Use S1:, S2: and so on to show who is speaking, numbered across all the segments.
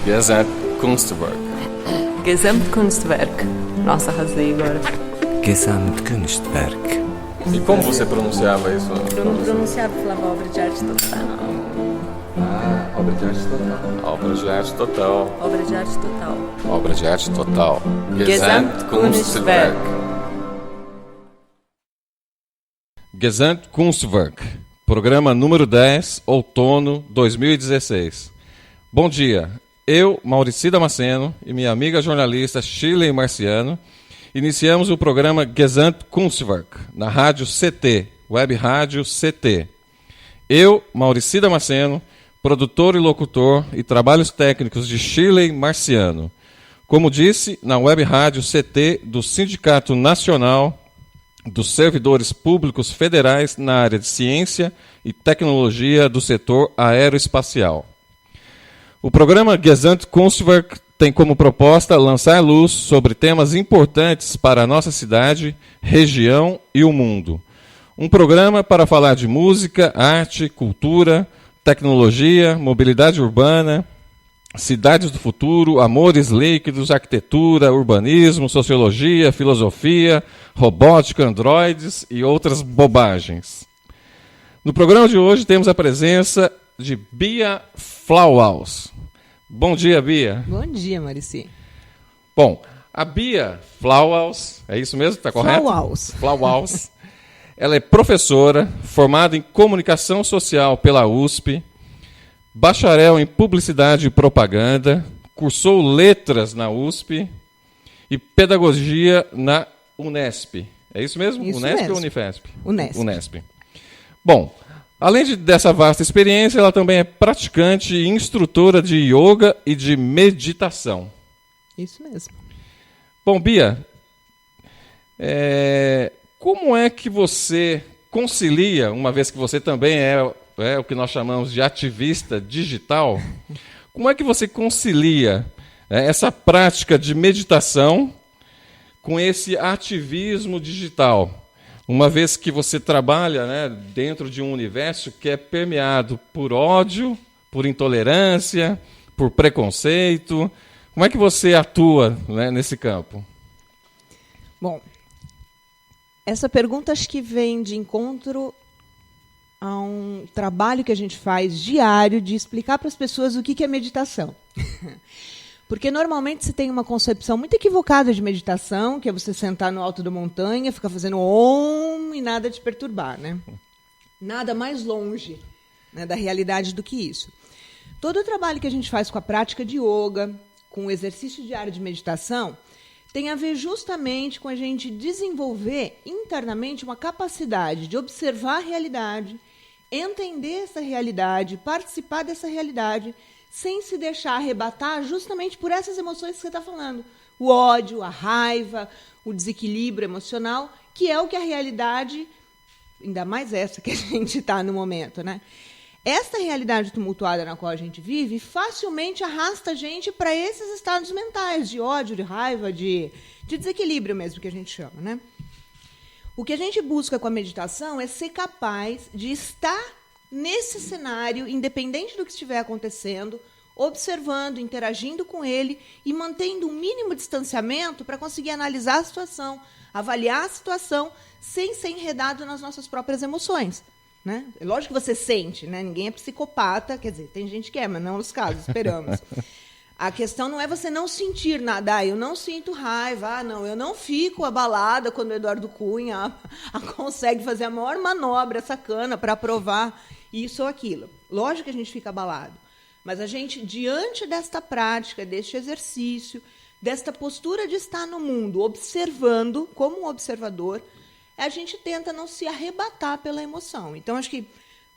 S1: Gesamtkunstwerk.
S2: Gesamtkunstwerk. Nossa, arrasei agora.
S3: Gesamtkunstwerk.
S1: E como você pronunciava isso?
S2: Eu não pronunciava, falava obra de arte total.
S1: Obra de arte total. Obra de arte total.
S2: Obra de arte total.
S1: Obra de arte total.
S2: Gesamtkunstwerk.
S1: Gesamtkunstwerk. Programa número 10, outono 2016. Bom dia. Eu, Maurici Damasceno, e minha amiga jornalista Shirley Marciano, iniciamos o programa Gesamtkunstwerk, na rádio CT, Web Rádio CT. Eu, Maurici Damasceno, produtor e locutor, e trabalhos técnicos de Shirley Marciano. Como disse, na Web Rádio CT do Sindicato Nacional dos Servidores Públicos Federais na área de Ciência e Tecnologia do setor aeroespacial. O programa Gesamtkunstwerk tem como proposta lançar luz sobre temas importantes para a nossa cidade, região e o mundo. Um programa para falar de música, arte, cultura, tecnologia, mobilidade urbana, cidades do futuro, amores líquidos, arquitetura, urbanismo, sociologia, filosofia, robótica, androides e outras bobagens. No programa de hoje temos a presença de Bia Flauhaus. Bom dia, Bia.
S2: Bom dia, Maurici.
S1: Bom, a Bia Flauhaus, é isso mesmo? Está correto? Flauhaus. Ela é professora, formada em Comunicação Social pela USP, bacharel em Publicidade e Propaganda, cursou Letras na USP e Pedagogia na Unesp. É isso mesmo?
S2: Isso
S1: Unesp
S2: mesmo.
S1: ou Unifesp?
S2: Unesp.
S1: Bom, além dessa vasta experiência, ela também é praticante e instrutora de yoga e de meditação.
S2: Isso mesmo.
S1: Bom, Bia, como é que você concilia, uma vez que você também é o que nós chamamos de ativista digital, como é que você concilia essa prática de meditação com esse ativismo digital? Uma vez que você trabalha, dentro de um universo que é permeado por ódio, por intolerância, por preconceito, como é que você atua, nesse campo?
S2: Bom, essa pergunta acho que vem de encontro a um trabalho que a gente faz diário de explicar para as pessoas o que é meditação. Porque normalmente se tem uma concepção muito equivocada de meditação, que é você sentar no alto da montanha, ficar fazendo om e nada te perturbar, né? Nada mais longe, da realidade do que isso. Todo o trabalho que a gente faz com a prática de yoga, com o exercício diário de meditação, tem a ver justamente com a gente desenvolver internamente uma capacidade de observar a realidade, entender essa realidade, participar dessa realidade, sem se deixar arrebatar justamente por essas emoções que você está falando. O ódio, a raiva, o desequilíbrio emocional, que é o que a realidade, ainda mais essa que a gente está no momento, Esta realidade tumultuada na qual a gente vive facilmente arrasta a gente para esses estados mentais de ódio, de raiva, de desequilíbrio mesmo, que a gente chama, O que a gente busca com a meditação é ser capaz de estar nesse cenário, independente do que estiver acontecendo, observando, interagindo com ele e mantendo um mínimo distanciamento para conseguir analisar a situação, avaliar a situação, sem ser enredado nas nossas próprias emoções. É lógico que você sente, ninguém é psicopata, quer dizer, tem gente que é, mas não nos casos, esperamos. A questão não é você não sentir nada, eu não sinto raiva, eu não fico abalada quando o Eduardo Cunha consegue fazer a maior manobra sacana para aprovar isso ou aquilo. Lógico que a gente fica abalado, mas a gente, diante desta prática, deste exercício, desta postura de estar no mundo, observando, como um observador, a gente tenta não se arrebatar pela emoção. Então, acho que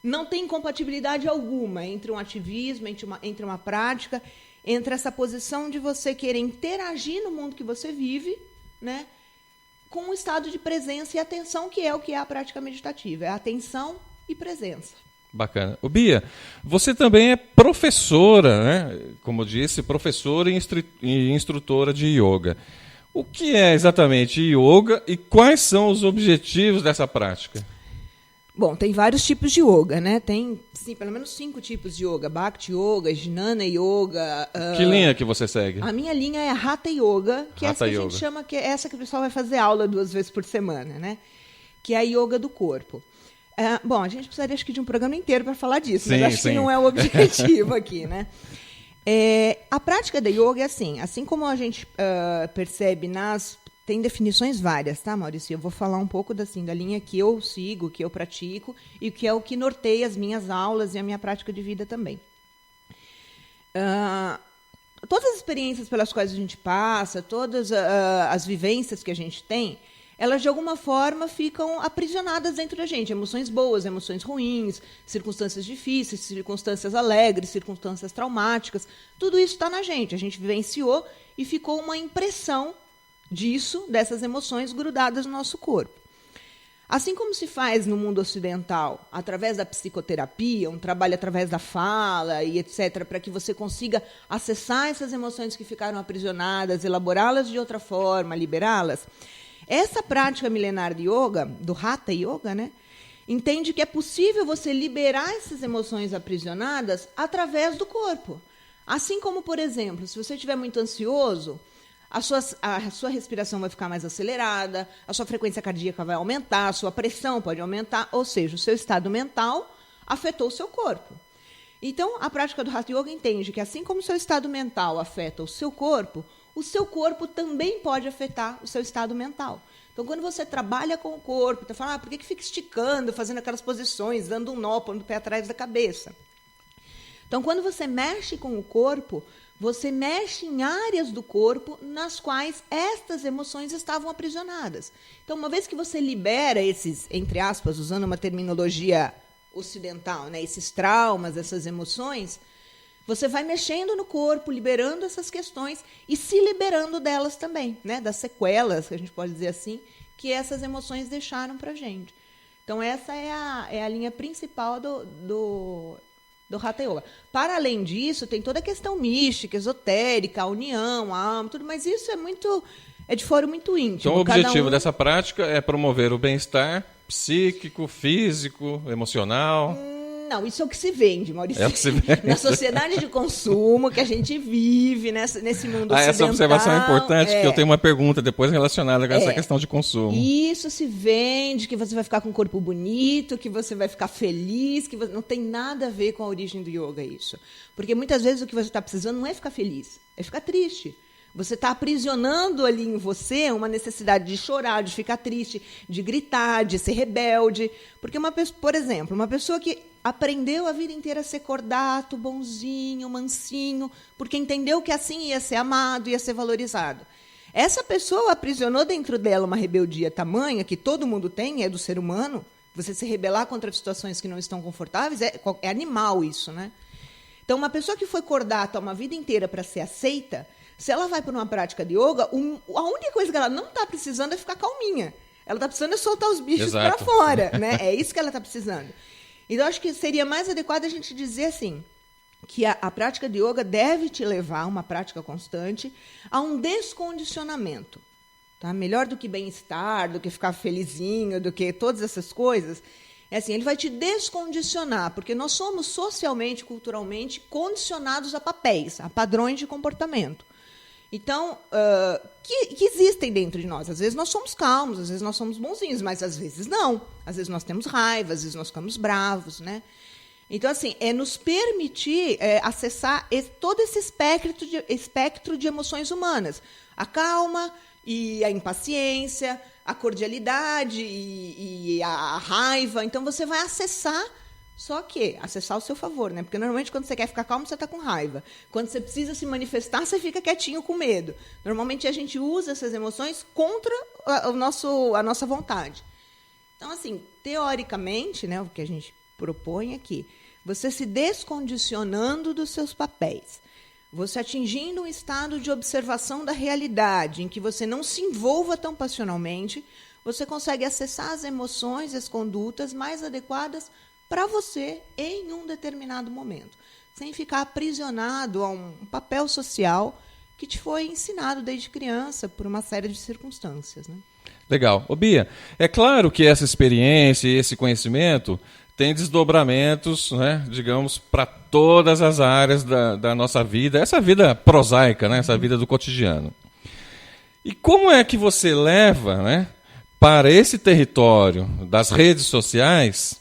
S2: não tem incompatibilidade alguma entre um ativismo, entre uma prática, entre essa posição de você querer interagir no mundo que você vive, com um estado de presença e atenção, que é o que é a prática meditativa. É atenção e presença.
S1: Bacana. Bia, você também é professora, como eu disse, professora e instrutora de yoga. O que é exatamente yoga e quais são os objetivos dessa prática?
S2: Bom, tem vários tipos de yoga, né? Tem, sim, pelo menos 5 tipos de yoga. Bhakti Yoga, Jnana Yoga.
S1: Que linha que você segue?
S2: A minha linha é Hatha Yoga, que é essa que a gente chama, que é essa que o pessoal vai fazer aula 2 vezes por semana, né? Que é a yoga do corpo. Bom, a gente precisaria, acho que, de um programa inteiro para falar disso, mas acho que não é o objetivo aqui, né? A prática da yoga é assim como a gente percebe tem definições várias, tá, Maurício? Eu vou falar um pouco da linha que eu sigo, que eu pratico, e que é o que norteia as minhas aulas e a minha prática de vida também. Todas as experiências pelas quais a gente passa, todas as vivências que a gente tem, elas, de alguma forma, ficam aprisionadas dentro da gente. Emoções boas, emoções ruins, circunstâncias difíceis, circunstâncias alegres, circunstâncias traumáticas. Tudo isso está na gente. A gente vivenciou e ficou uma impressão dessas emoções grudadas no nosso corpo. Assim como se faz no mundo ocidental, através da psicoterapia, um trabalho através da fala e etc., para que você consiga acessar essas emoções que ficaram aprisionadas, elaborá-las de outra forma, liberá-las, essa prática milenar de yoga, do Hatha Yoga, né, entende que é possível você liberar essas emoções aprisionadas através do corpo. Assim como, por exemplo, se você estiver muito ansioso, a sua respiração vai ficar mais acelerada, a sua frequência cardíaca vai aumentar, a sua pressão pode aumentar, ou seja, o seu estado mental afetou o seu corpo. Então, a prática do Hatha Yoga entende que, assim como o seu estado mental afeta o seu corpo também pode afetar o seu estado mental. Então, quando você trabalha com o corpo, você fala, por que fica esticando, fazendo aquelas posições, dando um nó, pondo o pé atrás da cabeça? Então, quando você mexe com o corpo, você mexe em áreas do corpo nas quais estas emoções estavam aprisionadas. Então, uma vez que você libera esses, entre aspas, usando uma terminologia ocidental, né, esses traumas, essas emoções, você vai mexendo no corpo, liberando essas questões e se liberando delas também, né, das sequelas, que a gente pode dizer assim, que essas emoções deixaram para a gente. Então, essa é a linha principal do Hatha Yoga. Para além disso, tem toda a questão mística, esotérica, a união, a alma, tudo, mas isso é de foro muito íntimo.
S1: Então, o objetivo dessa prática é promover o bem-estar psíquico, físico, emocional.
S2: Não, isso é o que se vende, Maurício.
S1: É o que se vende.
S2: Na sociedade de consumo que a gente vive, nesse mundo ocidental.
S1: Essa observação é importante, porque eu tenho uma pergunta depois relacionada com essa questão de consumo.
S2: Isso se vende, que você vai ficar com um corpo bonito, que você vai ficar feliz, que não tem nada a ver com a origem do yoga isso. Porque muitas vezes o que você está precisando não é ficar feliz, é ficar triste. Você está aprisionando ali em você uma necessidade de chorar, de ficar triste, de gritar, de ser rebelde. Porque, por exemplo, uma pessoa que aprendeu a vida inteira a ser cordato, bonzinho, mansinho, porque entendeu que assim ia ser amado, ia ser valorizado. Essa pessoa aprisionou dentro dela uma rebeldia tamanha, que todo mundo tem, é do ser humano. Você se rebelar contra situações que não estão confortáveis, é animal isso, né? Então, uma pessoa que foi cordata uma vida inteira para ser aceita, se ela vai para uma prática de yoga, a única coisa que ela não está precisando é ficar calminha. Ela está precisando soltar os bichos para fora, né? É isso que ela está precisando. Então, acho que seria mais adequado a gente dizer assim, que a prática de yoga deve te levar, uma prática constante, a um descondicionamento. Tá? Melhor do que bem-estar, do que ficar felizinho, do que todas essas coisas. É assim, ele vai te descondicionar, porque nós somos socialmente, culturalmente, condicionados a papéis, a padrões de comportamento. Então, que existem dentro de nós. Às vezes nós somos calmos, às vezes nós somos bonzinhos, mas às vezes não. Às vezes nós temos raiva, às vezes nós ficamos bravos, né? Então, assim, é nos permitir acessar todo esse espectro de emoções humanas. A calma e a impaciência, a cordialidade e a raiva. Então, você vai acessar, só que acessar ao seu favor, né? Porque normalmente quando você quer ficar calmo, você está com raiva. Quando você precisa se manifestar, você fica quietinho com medo. Normalmente a gente usa essas emoções contra a nossa vontade. Então, assim, teoricamente, né, o que a gente propõe aqui, você se descondicionando dos seus papéis, você atingindo um estado de observação da realidade, em que você não se envolva tão passionalmente, você consegue acessar as emoções, as condutas mais adequadas para você em um determinado momento, sem ficar aprisionado a um papel social que te foi ensinado desde criança por uma série de circunstâncias, né?
S1: Legal. Ô Bia, é claro que essa experiência e esse conhecimento tem desdobramentos, né, digamos, para todas as áreas da nossa vida, essa vida prosaica, né, essa vida do cotidiano. E como é que você leva, né, para esse território das redes sociais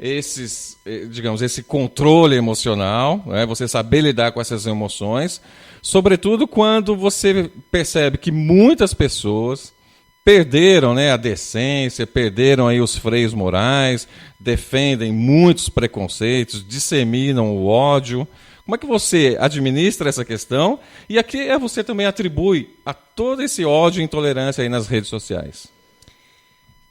S1: esse controle emocional, né, você saber lidar com essas emoções, sobretudo quando você percebe que muitas pessoas perderam, né, a decência, perderam aí os freios morais, defendem muitos preconceitos, disseminam o ódio. Como é que você administra essa questão? E a que você também atribui a todo esse ódio e intolerância aí nas redes sociais?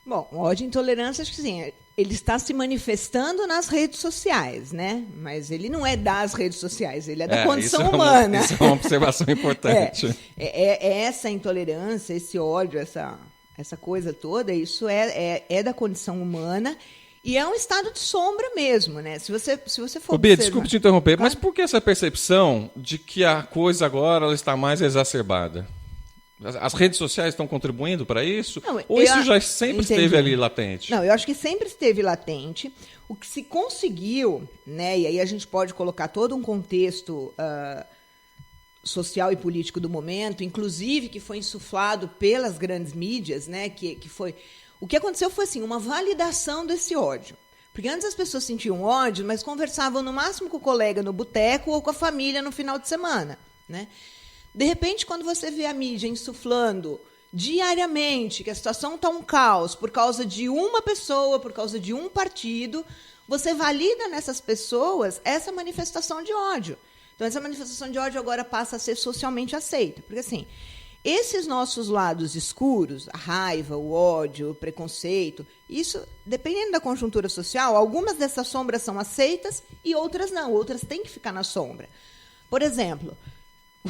S2: Bom, o ódio e intolerância, acho que sim, ele está se manifestando nas redes sociais, né? Mas ele não é das redes sociais, ele é da condição humana.
S1: Isso é uma observação importante.
S2: Essa intolerância, esse ódio, essa coisa toda, isso é da condição humana e é um estado de sombra mesmo, né? Se você for
S1: Bia, desculpe te interromper, mas por que essa percepção de que a coisa agora ela está mais exacerbada? As redes sociais estão contribuindo para isso? Não, ou isso já sempre esteve ali latente?
S2: Não, eu acho que sempre esteve latente. O que se conseguiu, né, e aí a gente pode colocar todo um contexto social e político do momento, inclusive que foi insuflado pelas grandes mídias, né, que foi... O que aconteceu foi assim, uma validação desse ódio. Porque antes as pessoas sentiam ódio, mas conversavam no máximo com o colega no boteco ou com a família no final de semana, né? De repente, quando você vê a mídia insuflando diariamente que a situação está um caos por causa de uma pessoa, por causa de um partido, você valida nessas pessoas essa manifestação de ódio. Então, essa manifestação de ódio agora passa a ser socialmente aceita. Porque, assim, esses nossos lados escuros, a raiva, o ódio, o preconceito, isso, dependendo da conjuntura social, algumas dessas sombras são aceitas e outras não. Outras têm que ficar na sombra. Por exemplo...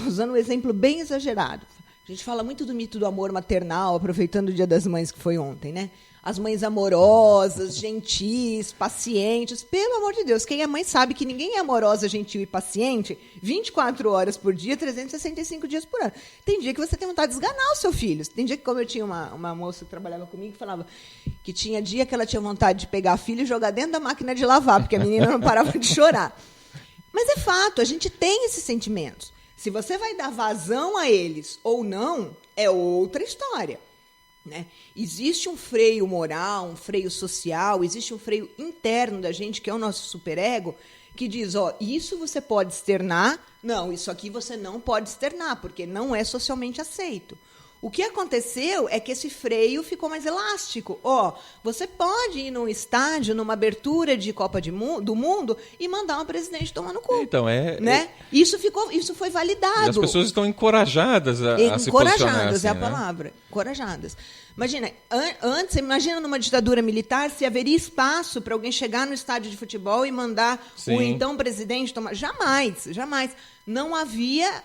S2: Usando um exemplo bem exagerado. A gente fala muito do mito do amor maternal, aproveitando o Dia das Mães, que foi ontem, né? As mães amorosas, gentis, pacientes. Pelo amor de Deus, quem é mãe sabe que ninguém é amorosa, gentil e paciente 24 horas por dia, 365 dias por ano. Tem dia que você tem vontade de esganar o seu filho. Tem dia que, como eu tinha uma moça que trabalhava comigo, que falava que tinha dia que ela tinha vontade de pegar a filha e jogar dentro da máquina de lavar, porque a menina não parava de chorar. Mas é fato, a gente tem esses sentimentos. Se você vai dar vazão a eles ou não, é outra história, né? Existe um freio moral, um freio social, existe um freio interno da gente, que é o nosso superego, que diz, isso você pode externar, não, isso aqui você não pode externar, porque não é socialmente aceito. O que aconteceu é que esse freio ficou mais elástico. Você pode ir num estádio, numa abertura de Copa do Mundo e mandar um presidente tomar no cu.
S1: Então,
S2: né? Isso foi validado.
S1: E as pessoas estão encorajadas a se posicionar assim,
S2: é a palavra. Encorajadas. Imagina, antes, imagina numa ditadura militar se haveria espaço para alguém chegar no estádio de futebol e mandar o então presidente tomar. Jamais, jamais. Não havia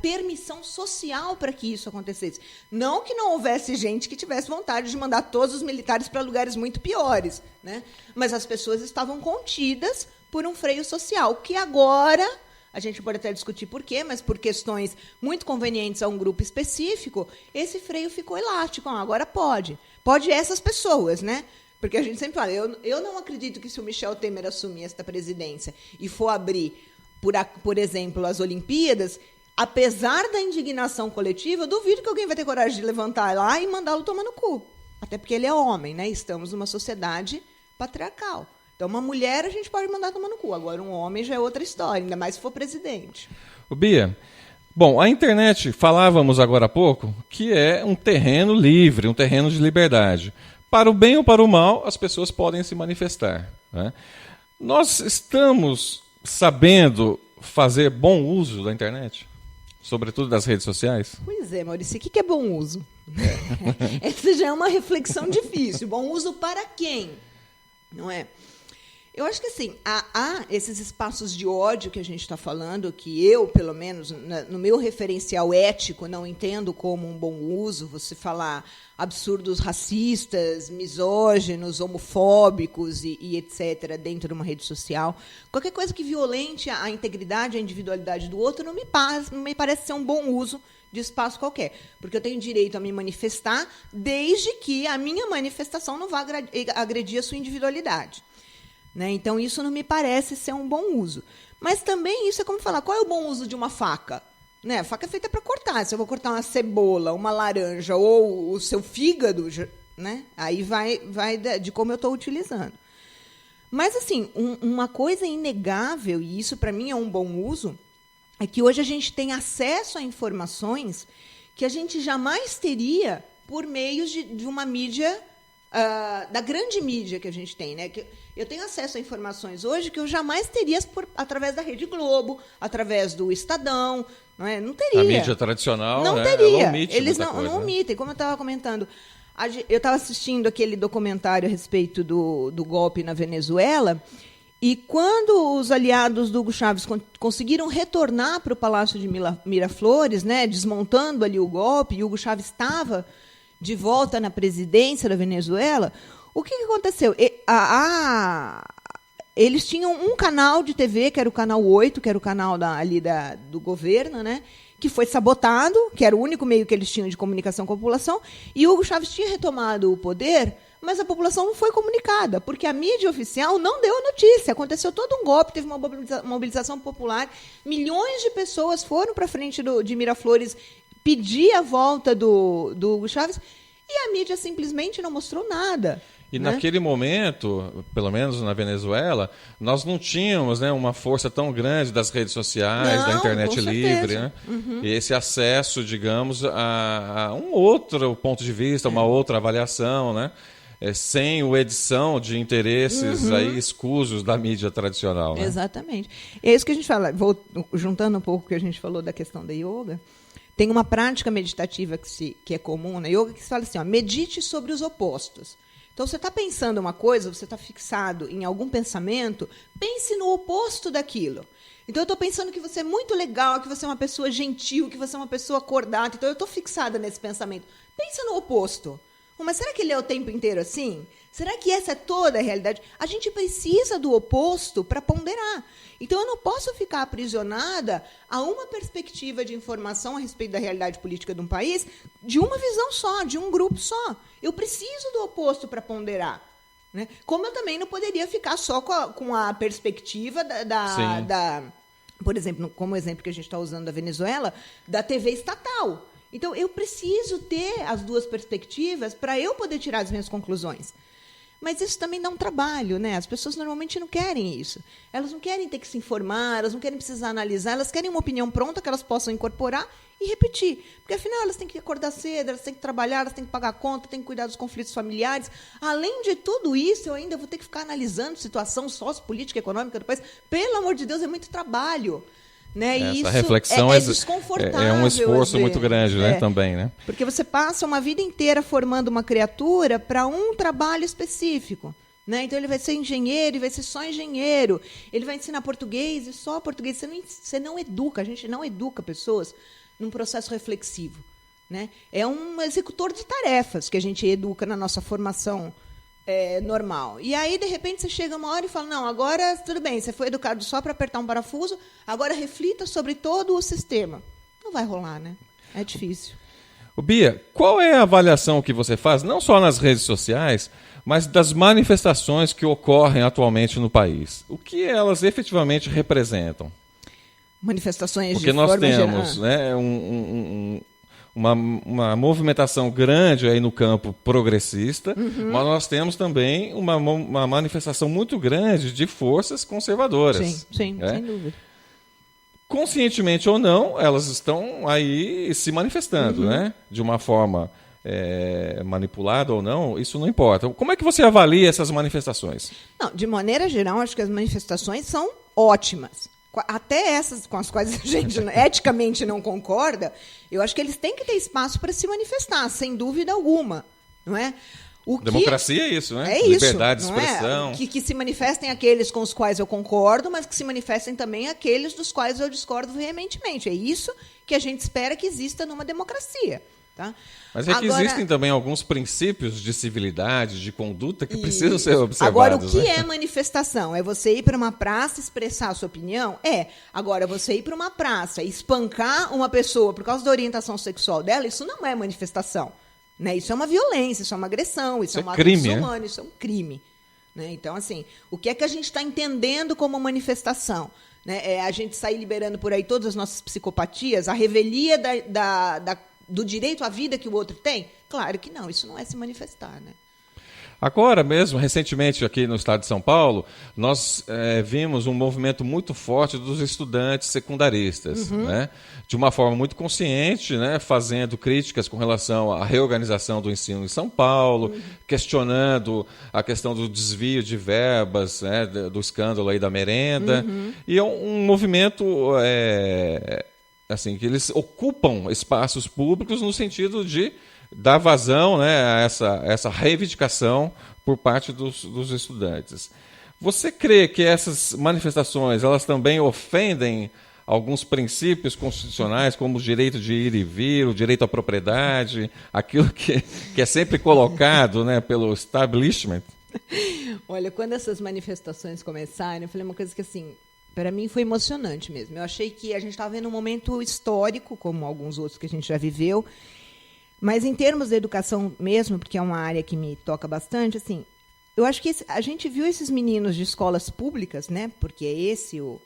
S2: permissão social para que isso acontecesse. Não que não houvesse gente que tivesse vontade de mandar todos os militares para lugares muito piores, né? Mas as pessoas estavam contidas por um freio social, que agora, a gente pode até discutir por quê, mas por questões muito convenientes a um grupo específico, esse freio ficou elástico. Agora pode. Pode essas pessoas, né? Porque a gente sempre fala, eu não acredito que se o Michel Temer assumir esta presidência e for abrir, por exemplo, as Olimpíadas, apesar da indignação coletiva, eu duvido que alguém vai ter coragem de levantar lá e mandá-lo tomar no cu. Até porque ele é homem, né? Estamos numa sociedade patriarcal. Então, uma mulher a gente pode mandar tomar no cu. Agora, um homem já é outra história, ainda mais se for presidente.
S1: Bia, bom, a internet, falávamos agora há pouco, que é um terreno livre, um terreno de liberdade. Para o bem ou para o mal, as pessoas podem se manifestar, né? Nós estamos sabendo fazer bom uso da internet? Sobretudo das redes sociais?
S2: Pois é, Maurício, o que é bom uso? Essa já é uma reflexão difícil. Bom uso para quem? Não é? Eu acho que assim, há esses espaços de ódio que a gente está falando, que eu, pelo menos, no meu referencial ético, não entendo como um bom uso, você falar absurdos racistas, misóginos, homofóbicos e etc., dentro de uma rede social. Qualquer coisa que violente a integridade, a individualidade do outro, não me parece ser um bom uso de espaço qualquer. Porque eu tenho direito a me manifestar, desde que a minha manifestação não vá agredir a sua individualidade. Né? Então, isso não me parece ser um bom uso. Mas também isso é como falar, qual é o bom uso de uma faca? Né? A faca é feita para cortar. Se eu vou cortar uma cebola, uma laranja ou o seu fígado, né? Aí vai de como eu estou utilizando. Mas, assim, uma coisa inegável, e isso, para mim, é um bom uso, é que hoje a gente tem acesso a informações que a gente jamais teria por meio de uma mídia, da grande mídia que a gente tem. Né? Que eu tenho acesso a informações hoje que eu jamais teria através da Rede Globo, através do Estadão. Não teria.
S1: A mídia tradicional,
S2: não
S1: né?
S2: teria.
S1: Ela omite
S2: Eles
S1: muita coisa,
S2: não omitem, como eu estava comentando. Eu estava assistindo aquele documentário a respeito do golpe na Venezuela, e quando os aliados do Hugo Chávez conseguiram retornar para o Palácio de Miraflores, né, desmontando ali o golpe, e Hugo Chávez estava de volta na presidência da Venezuela, o que aconteceu? Eles tinham um canal de TV, que era o Canal 8, que era o canal do governo, né, que foi sabotado, que era o único meio que eles tinham de comunicação com a população, e Hugo Chávez tinha retomado o poder, mas a população não foi comunicada, porque a mídia oficial não deu a notícia. Aconteceu todo um golpe, teve uma mobilização popular, milhões de pessoas foram para a frente de Miraflores pedir a volta do Hugo Chávez, e a mídia simplesmente não mostrou nada.
S1: E naquele momento, pelo menos na Venezuela, nós não tínhamos, né, uma força tão grande das redes sociais, da internet livre, né? E esse acesso, digamos, a um outro ponto de vista, uma outra avaliação, né? Sem a edição de interesses aí escusos da mídia tradicional. Né?
S2: Exatamente. É isso que a gente fala, juntando um pouco o que a gente falou da questão da yoga, tem uma prática meditativa que é comum na yoga, que se fala assim, medite sobre os opostos. Então, você está pensando uma coisa, você está fixado em algum pensamento, pense no oposto daquilo. Então, eu estou pensando que você é muito legal, que você é uma pessoa gentil, que você é uma pessoa acordada. Então, eu estou fixada nesse pensamento. Pense no oposto. Mas será que ele é o tempo inteiro assim? Será que essa é toda a realidade? A gente precisa do oposto para ponderar. Então, eu não posso ficar aprisionada a uma perspectiva de informação a respeito da realidade política de um país de uma visão só, de um grupo só. Eu preciso do oposto para ponderar. Né? Como eu também não poderia ficar só com a perspectiva por exemplo, como o exemplo que a gente está usando da Venezuela, da TV estatal. Então, eu preciso ter as duas perspectivas para eu poder tirar as minhas conclusões. Mas isso também dá um trabalho, né? As pessoas normalmente não querem isso. Elas não querem ter que se informar, elas não querem precisar analisar, elas querem uma opinião pronta que elas possam incorporar e repetir. Porque, afinal, elas têm que acordar cedo, elas têm que trabalhar, elas têm que pagar conta, têm que cuidar dos conflitos familiares. Além de tudo isso, eu ainda vou ter que ficar analisando situação sociopolítica e econômica do país. Pelo amor de Deus, é muito trabalho. Né?
S1: Essa
S2: isso
S1: reflexão
S2: é desconfortável.
S1: É um esforço muito grande, né? Também, né?
S2: Porque você passa uma vida inteira formando uma criatura para um trabalho específico. Né? Então, ele vai ser engenheiro e vai ser só engenheiro. Ele vai ensinar português e só português. Você não educa, a gente não educa pessoas num processo reflexivo. Né? É um executor de tarefas que a gente educa na nossa formação normal. E aí, de repente, você chega uma hora e fala, não, agora tudo bem, você foi educado só para apertar um parafuso, agora reflita sobre todo o sistema. Não vai rolar, né? É difícil.
S1: Bia, qual é a avaliação que você faz, não só nas redes sociais, mas das manifestações que ocorrem atualmente no país? O que elas efetivamente representam?
S2: Manifestações
S1: Porque
S2: de forma geral.
S1: Porque nós temos, né, uma movimentação grande aí no campo progressista, mas nós temos também uma manifestação muito grande de forças conservadoras.
S2: Sim, sem dúvida.
S1: Conscientemente ou não, elas estão aí se manifestando, né? De uma forma manipulada ou não, isso não importa. Como é que você avalia essas manifestações?
S2: Não, de maneira geral, acho que as manifestações são ótimas. Até essas com as quais a gente eticamente não concorda, eu acho que eles têm que ter espaço para se manifestar, sem dúvida alguma. Não é?
S1: Democracia é isso, né?
S2: É isso.
S1: Liberdade de expressão.
S2: Que se manifestem aqueles com os quais eu concordo, mas que se manifestem também aqueles dos quais eu discordo veementemente. É isso que a gente espera que exista numa democracia. Tá?
S1: Mas é que existem também alguns princípios de civilidade, de conduta que precisam ser observados.
S2: Agora, o que é manifestação? É você ir para uma praça expressar a sua opinião? Agora, você ir para uma praça e espancar uma pessoa por causa da orientação sexual dela, isso não é manifestação. Né? Isso é uma violência, isso é uma agressão, isso é um ato desumano, isso é um crime. Né? Então, assim, o que é que a gente está entendendo como manifestação? Né? A gente sair liberando por aí todas as nossas psicopatias, a revelia do direito à vida que o outro tem? Claro que não, isso não é se manifestar. Né?
S1: Agora mesmo, recentemente aqui no estado de São Paulo, nós vimos um movimento muito forte dos estudantes secundaristas, né? De uma forma muito consciente, né? Fazendo críticas com relação à reorganização do ensino em São Paulo, questionando a questão do desvio de verbas, né? Do escândalo aí da merenda. E é um movimento assim, que eles ocupam espaços públicos no sentido de dar vazão, né, a essa reivindicação por parte dos estudantes. Você crê que essas manifestações elas também ofendem alguns princípios constitucionais, como o direito de ir e vir, o direito à propriedade, aquilo que é sempre colocado, né, pelo establishment?
S2: Olha, quando essas manifestações começaram, eu falei uma coisa que, assim, para mim foi emocionante mesmo. Eu achei que a gente estava vendo um momento histórico, como alguns outros que a gente já viveu. Mas, em termos da educação mesmo, porque é uma área que me toca bastante, assim, eu acho que a gente viu esses meninos de escolas públicas, né? Porque é esse o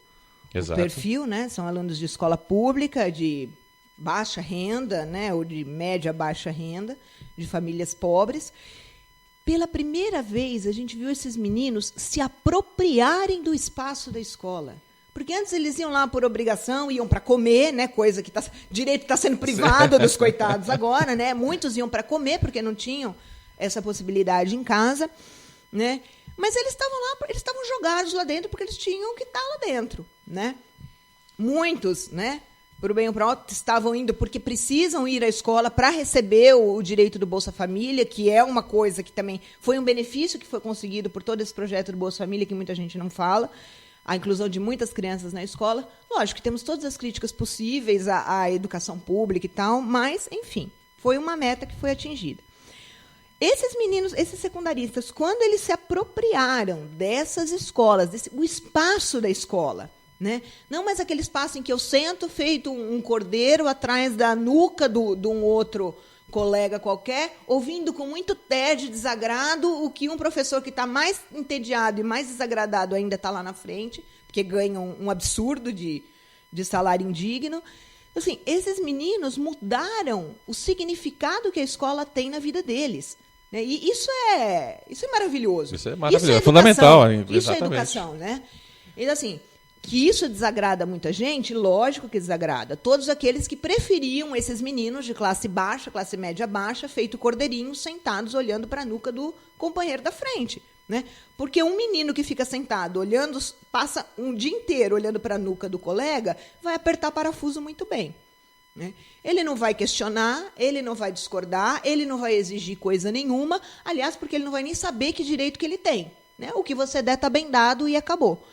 S2: perfil, né? São alunos de escola pública, de baixa renda, né? Ou de média baixa renda, de famílias pobres. Pela primeira vez, a gente viu esses meninos se apropriarem do espaço da escola. Porque antes eles iam lá por obrigação, iam para comer, né, coisa que direito está sendo privado dos coitados agora, né? Muitos iam para comer porque não tinham essa possibilidade em casa, né? Mas eles estavam lá, eles estavam jogados lá dentro porque eles tinham que estar lá dentro, né? Muitos, né, por bem ou por mal, estavam indo porque precisam ir à escola para receber o direito do Bolsa Família, que é uma coisa que também foi um benefício que foi conseguido por todo esse projeto do Bolsa Família que muita gente não fala. A inclusão de muitas crianças na escola. Lógico que temos todas as críticas possíveis à educação pública e tal, mas, enfim, foi uma meta que foi atingida. Esses meninos, esses secundaristas, quando eles se apropriaram dessas escolas, o espaço da escola, né? Não mais aquele espaço em que eu sento feito um cordeiro atrás da nuca de um outro colega qualquer, ouvindo com muito tédio e desagrado o que um professor que está mais entediado e mais desagradado ainda está lá na frente, porque ganha um absurdo de salário indigno. Assim, esses meninos mudaram o significado que a escola tem na vida deles. Né? E isso é maravilhoso.
S1: Isso é maravilhoso, é fundamental.
S2: Isso é educação, né? Então, assim, que isso desagrada muita gente, lógico que desagrada. Todos aqueles que preferiam esses meninos de classe baixa, classe média baixa, feito cordeirinhos, sentados olhando para a nuca do companheiro da frente. Né? Porque um menino que fica sentado, olhando, passa um dia inteiro olhando para a nuca do colega, vai apertar parafuso muito bem. Né? Ele não vai questionar, ele não vai discordar, ele não vai exigir coisa nenhuma, aliás, porque ele não vai nem saber que direito que ele tem. Né? O que você der está bem dado e acabou.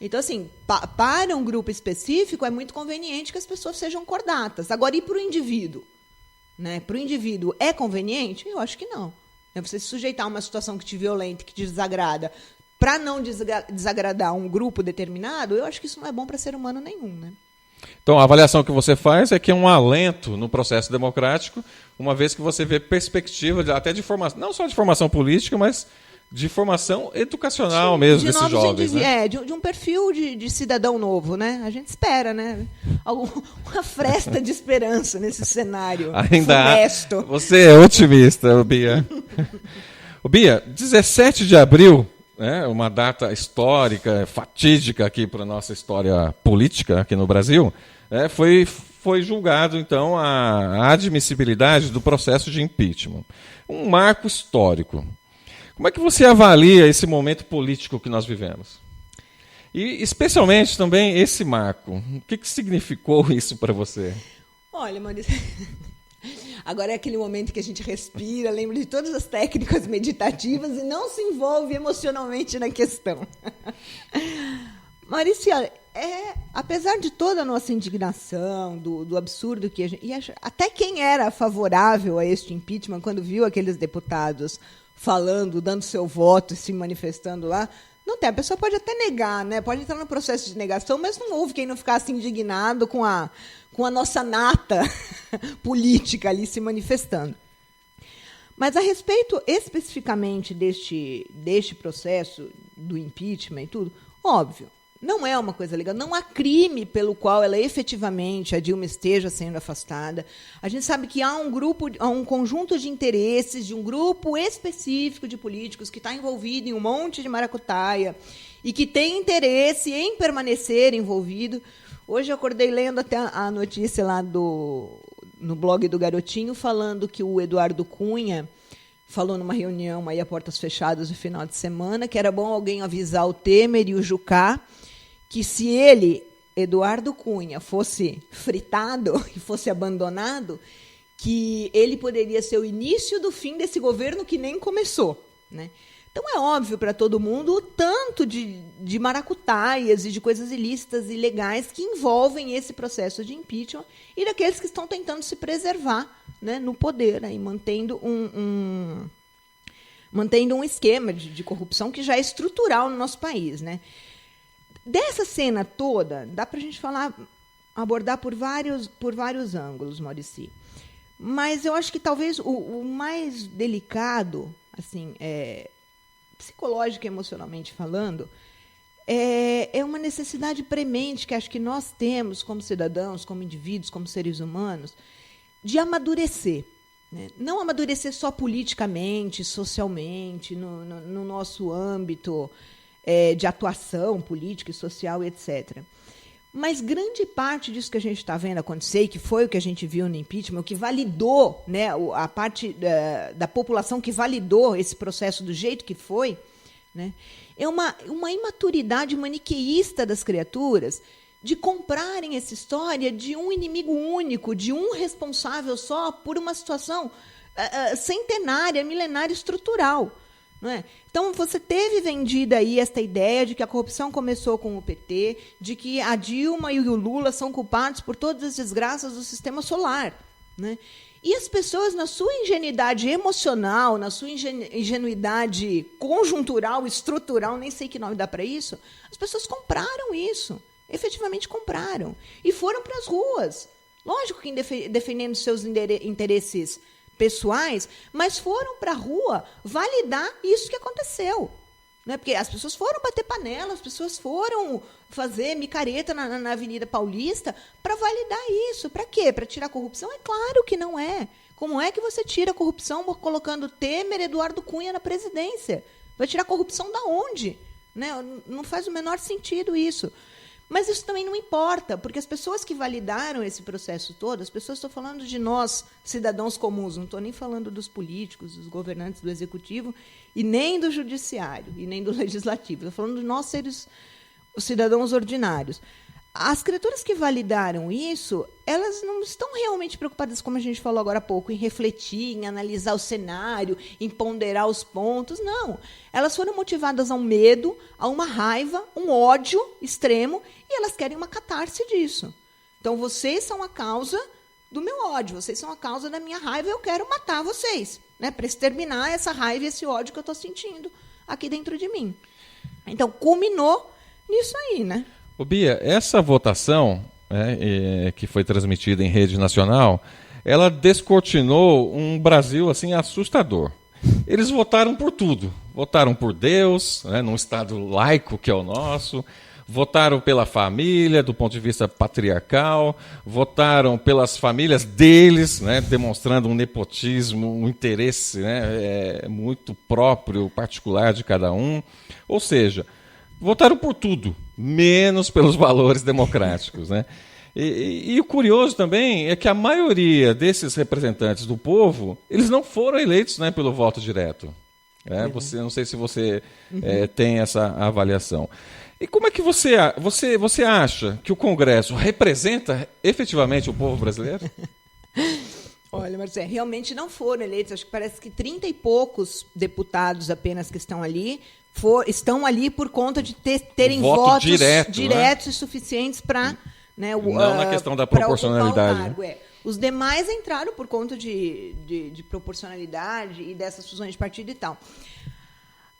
S2: Então, assim, para um grupo específico, é muito conveniente que as pessoas sejam cordatas. Agora, e para o indivíduo? Né? Para o indivíduo, é conveniente? Eu acho que não. Você se sujeitar a uma situação que te violenta, que te desagrada, para não desagradar um grupo determinado, eu acho que isso não é bom para ser humano nenhum. Né?
S1: Então, a avaliação que você faz é que é um alento no processo democrático, uma vez que você vê perspectiva até de formação, não só de formação política, mas de formação educacional mesmo desses jovens. Né?
S2: De um perfil de cidadão novo, né? A gente espera, né? Uma fresta de esperança nesse cenário funesto.
S1: Você é otimista, Bia. Bia, 17 de abril, né, uma data histórica, fatídica aqui para a nossa história política aqui no Brasil, foi julgado, então, a admissibilidade do processo de impeachment. Um marco histórico. Como é que você avalia esse momento político que nós vivemos? E, especialmente, também esse marco. O que significou isso para você?
S2: Olha, Maurício, Agora é aquele momento que a gente respira, lembra de todas as técnicas meditativas e não se envolve emocionalmente na questão. Maurício, apesar de toda a nossa indignação, do absurdo que a gente... até quem era favorável a este impeachment, quando viu aqueles deputados falando, dando seu voto e se manifestando lá, não tem. A pessoa pode até negar, né? Pode entrar no processo de negação, mas não houve quem não ficasse indignado com a nossa nata política ali se manifestando. Mas a respeito especificamente deste processo do impeachment e tudo, óbvio, não é uma coisa legal, não há crime pelo qual ela efetivamente, a Dilma, esteja sendo afastada. A gente sabe que há um conjunto de interesses, de um grupo específico de políticos que está envolvido em um monte de maracutaia e que tem interesse em permanecer envolvido. Hoje eu acordei lendo até a notícia lá no blog do Garotinho, falando que o Eduardo Cunha falou numa reunião aí a portas fechadas no final de semana, que era bom alguém avisar o Temer e o Jucá que se ele, Eduardo Cunha, fosse fritado e fosse abandonado, que ele poderia ser o início do fim desse governo que nem começou, né? Então é óbvio para todo mundo o tanto de maracutaias e de coisas ilícitas e ilegais que envolvem esse processo de impeachment e daqueles que estão tentando se preservar, né, no poder, aí, mantendo um esquema de corrupção que já é estrutural no nosso país, né? Dessa cena toda, dá para a gente abordar por vários ângulos, Maurício. Mas eu acho que talvez o mais delicado, assim, psicológico e emocionalmente falando, é uma necessidade premente que acho que nós temos como cidadãos, como indivíduos, como seres humanos, de amadurecer. Né? Não amadurecer só politicamente, socialmente, no nosso âmbito de atuação política e social, etc. Mas grande parte disso que a gente está vendo acontecer, e que foi o que a gente viu no impeachment, o que validou, né, a parte da população que validou esse processo do jeito que foi, né, é uma imaturidade maniqueísta das criaturas de comprarem essa história de um inimigo único, de um responsável só por uma situação centenária, milenária, estrutural. Não é? Então, você teve vendida aí esta ideia de que a corrupção começou com o PT, de que a Dilma e o Lula são culpados por todas as desgraças do sistema solar. Né? E as pessoas, na sua ingenuidade emocional, na sua ingenuidade conjuntural, estrutural, nem sei que nome dá para isso, as pessoas compraram isso, efetivamente compraram, e foram para as ruas. Lógico que defendendo seus interesses pessoais, mas foram para a rua validar isso que aconteceu. Né? Porque as pessoas foram bater panela, as pessoas foram fazer micareta na Avenida Paulista para validar isso. Para quê? Para tirar a corrupção? É claro que não é. Como é que você tira a corrupção colocando Temer e Eduardo Cunha na presidência? Vai tirar a corrupção da onde? Né? Não faz o menor sentido isso. Mas isso também não importa, porque as pessoas que validaram esse processo todo, as pessoas, estou falando de nós, cidadãos comuns, não estou nem falando dos políticos, dos governantes do executivo, e nem do judiciário, e nem do legislativo, estou falando de nós, os cidadãos ordinários. As criaturas que validaram isso, elas não estão realmente preocupadas, como a gente falou agora há pouco, em refletir, em analisar o cenário, em ponderar os pontos. Não. Elas foram motivadas a um medo, a uma raiva, um ódio extremo, e elas querem uma catarse disso. Então, vocês são a causa do meu ódio, vocês são a causa da minha raiva, eu quero matar vocês, né, para exterminar essa raiva e esse ódio que eu estou sentindo aqui dentro de mim. Então, culminou nisso aí, né?
S1: Ô Bia, essa votação que foi transmitida em rede nacional, ela descortinou um Brasil assim assustador. Eles votaram por tudo. Votaram por Deus, né, num Estado laico que é o nosso. Votaram pela família, do ponto de vista patriarcal. Votaram pelas famílias deles, né, demonstrando um nepotismo, um interesse, né, muito próprio, particular de cada um. Ou seja, votaram por tudo, menos pelos valores democráticos. Né? E o curioso também é que a maioria desses representantes do povo, eles não foram eleitos, né, pelo voto direto. Não sei se você tem essa avaliação. E como é que você acha que o Congresso representa efetivamente o povo brasileiro?
S2: Olha, Marcelo, realmente não foram eleitos. Acho que parece que 30 e poucos deputados apenas que estão ali estão ali por conta de terem votos diretos, né? E suficientes para... Né,
S1: não na questão da proporcionalidade.
S2: Os demais entraram por conta de proporcionalidade e dessas fusões de partido e tal.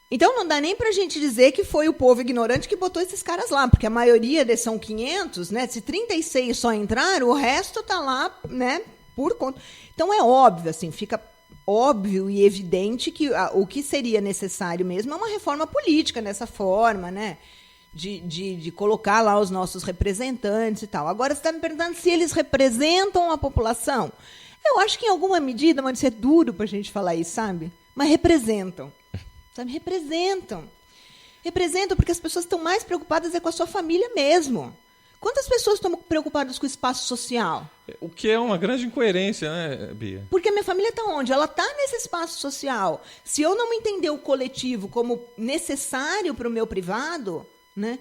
S2: Então, não dá nem para a gente dizer que foi o povo ignorante que botou esses caras lá, porque a maioria são 500, né? Se 36 só entraram, o resto está lá, né, por conta. Então, é óbvio, assim, fica óbvio e evidente que o que seria necessário mesmo é uma reforma política nessa forma, né? De colocar lá os nossos representantes e tal. Agora, você está me perguntando se eles representam a população. Eu acho que, em alguma medida, mas isso é duro para a gente falar isso, sabe? Mas representam. Sabe? Representam. Representam porque as pessoas estão mais preocupadas com a sua família mesmo. Quantas pessoas estão preocupadas com o espaço social?
S1: O que é uma grande incoerência, né, Bia?
S2: Porque a minha família está onde? Ela está nesse espaço social. Se eu não entender o coletivo como necessário para o meu privado, né,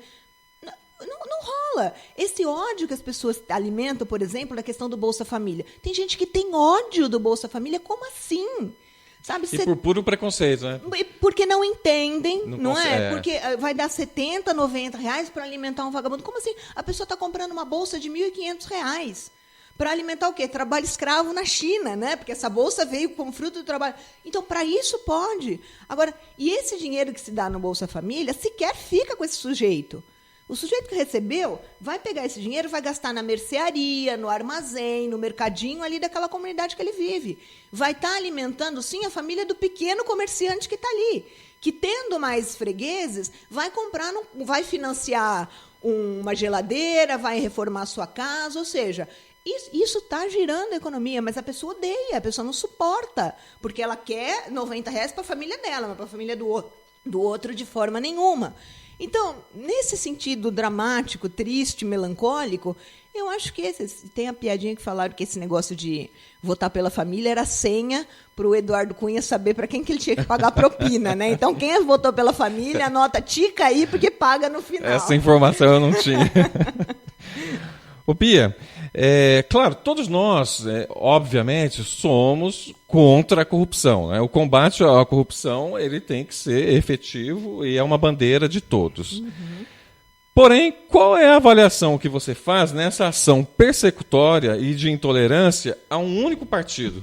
S2: não rola. Esse ódio que as pessoas alimentam, por exemplo, na questão do Bolsa Família. Tem gente que tem ódio do Bolsa Família. Como assim? Sabe,
S1: e por puro preconceito, né?
S2: Porque não entendem, não é? Porque vai dar 70, 90 reais para alimentar um vagabundo. Como assim? A pessoa está comprando uma bolsa de R$1.500 para alimentar o quê? Trabalho escravo na China, né? Porque essa bolsa veio como fruto do trabalho. Então, para isso pode. Agora, e esse dinheiro que se dá no Bolsa Família sequer fica com esse sujeito. O sujeito que recebeu vai pegar esse dinheiro e vai gastar na mercearia, no armazém, no mercadinho ali daquela comunidade que ele vive. Vai estar alimentando, sim, a família do pequeno comerciante que está ali, que, tendo mais fregueses, vai comprar, vai financiar uma geladeira, vai reformar a sua casa, ou seja, isso está girando a economia, mas a pessoa odeia, a pessoa não suporta, porque ela quer 90 reais para a família dela, mas para a família do outro de forma nenhuma. Então, nesse sentido dramático, triste, melancólico, eu acho que tem a piadinha que falaram que esse negócio de votar pela família era senha para o Eduardo Cunha saber para quem que ele tinha que pagar a propina, né? Então, quem votou pela família, anota tica aí, porque paga no final.
S1: Essa informação eu não tinha. Ô, Pia, claro, todos nós, obviamente, somos contra a corrupção, né? O combate à corrupção ele tem que ser efetivo e é uma bandeira de todos. Uhum. Porém, qual é a avaliação que você faz nessa ação persecutória e de intolerância a um único partido?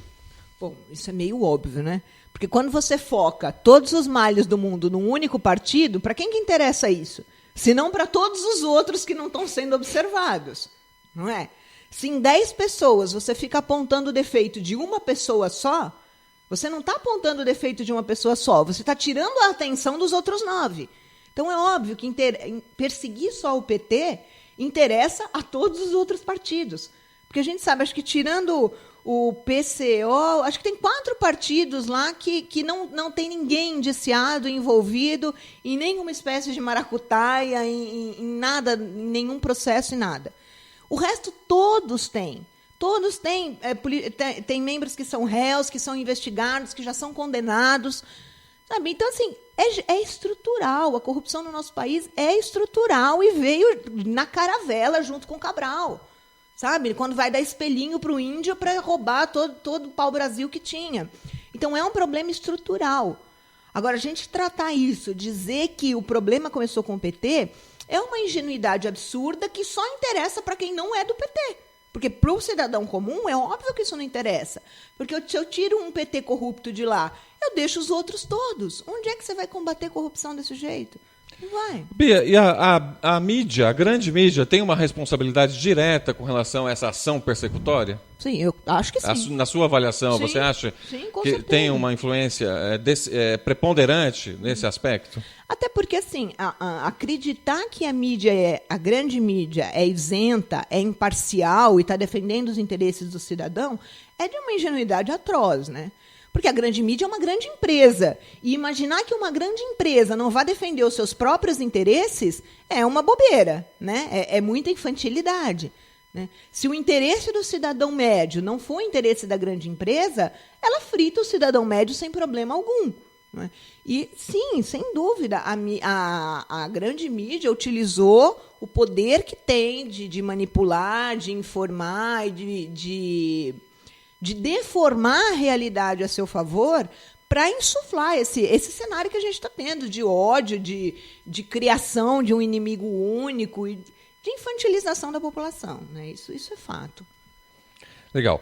S2: Bom, isso é meio óbvio, né? Porque quando você foca todos os males do mundo num único partido, para quem que interessa isso? Se não para todos os outros que não estão sendo observados, não é? Se em 10 pessoas você fica apontando o defeito de uma pessoa só, você não está apontando o defeito de uma pessoa só, você está tirando a atenção dos outros 9. Então é óbvio que perseguir só o PT interessa a todos os outros partidos. Porque a gente sabe, acho que tirando o PCO, acho que tem 4 partidos lá que não tem ninguém indiciado, envolvido em nenhuma espécie de maracutaia, em nada, em nenhum processo e nada. O resto todos têm. Todos têm. Tem membros que são réus, que são investigados, que já são condenados. Sabe? Então, assim, é estrutural. A corrupção no nosso país é estrutural e veio na caravela junto com o Cabral. Sabe? Quando vai dar espelhinho para o índio para roubar todo o pau-brasil que tinha. Então, é um problema estrutural. Agora, a gente tratar isso, dizer que o problema começou com o PT... é uma ingenuidade absurda que só interessa para quem não é do PT. Porque para o cidadão comum é óbvio que isso não interessa. Porque se eu tiro um PT corrupto de lá, eu deixo os outros todos. Onde é que você vai combater corrupção desse jeito? Não vai.
S1: Bia, e a mídia, a grande mídia, tem uma responsabilidade direta com relação a essa ação persecutória?
S2: Sim, eu acho que sim.
S1: Na sua avaliação,
S2: sim,
S1: você acha
S2: que
S1: certeza. Tem uma influência preponderante nesse aspecto?
S2: Até porque, assim, acreditar que a grande mídia é isenta, é imparcial e está defendendo os interesses do cidadão é de uma ingenuidade atroz, né? Porque a grande mídia é uma grande empresa. E imaginar que uma grande empresa não vai defender os seus próprios interesses é uma bobeira, né? É muita infantilidade. Né? Se o interesse do cidadão médio não for o interesse da grande empresa, ela frita o cidadão médio sem problema algum. Né? E, sim, sem dúvida, a grande mídia utilizou o poder que tem de manipular, de informar e de deformar a realidade a seu favor para insuflar esse cenário que a gente está tendo de ódio, de criação de um inimigo único e de infantilização da população, né? Isso é fato.
S1: Legal.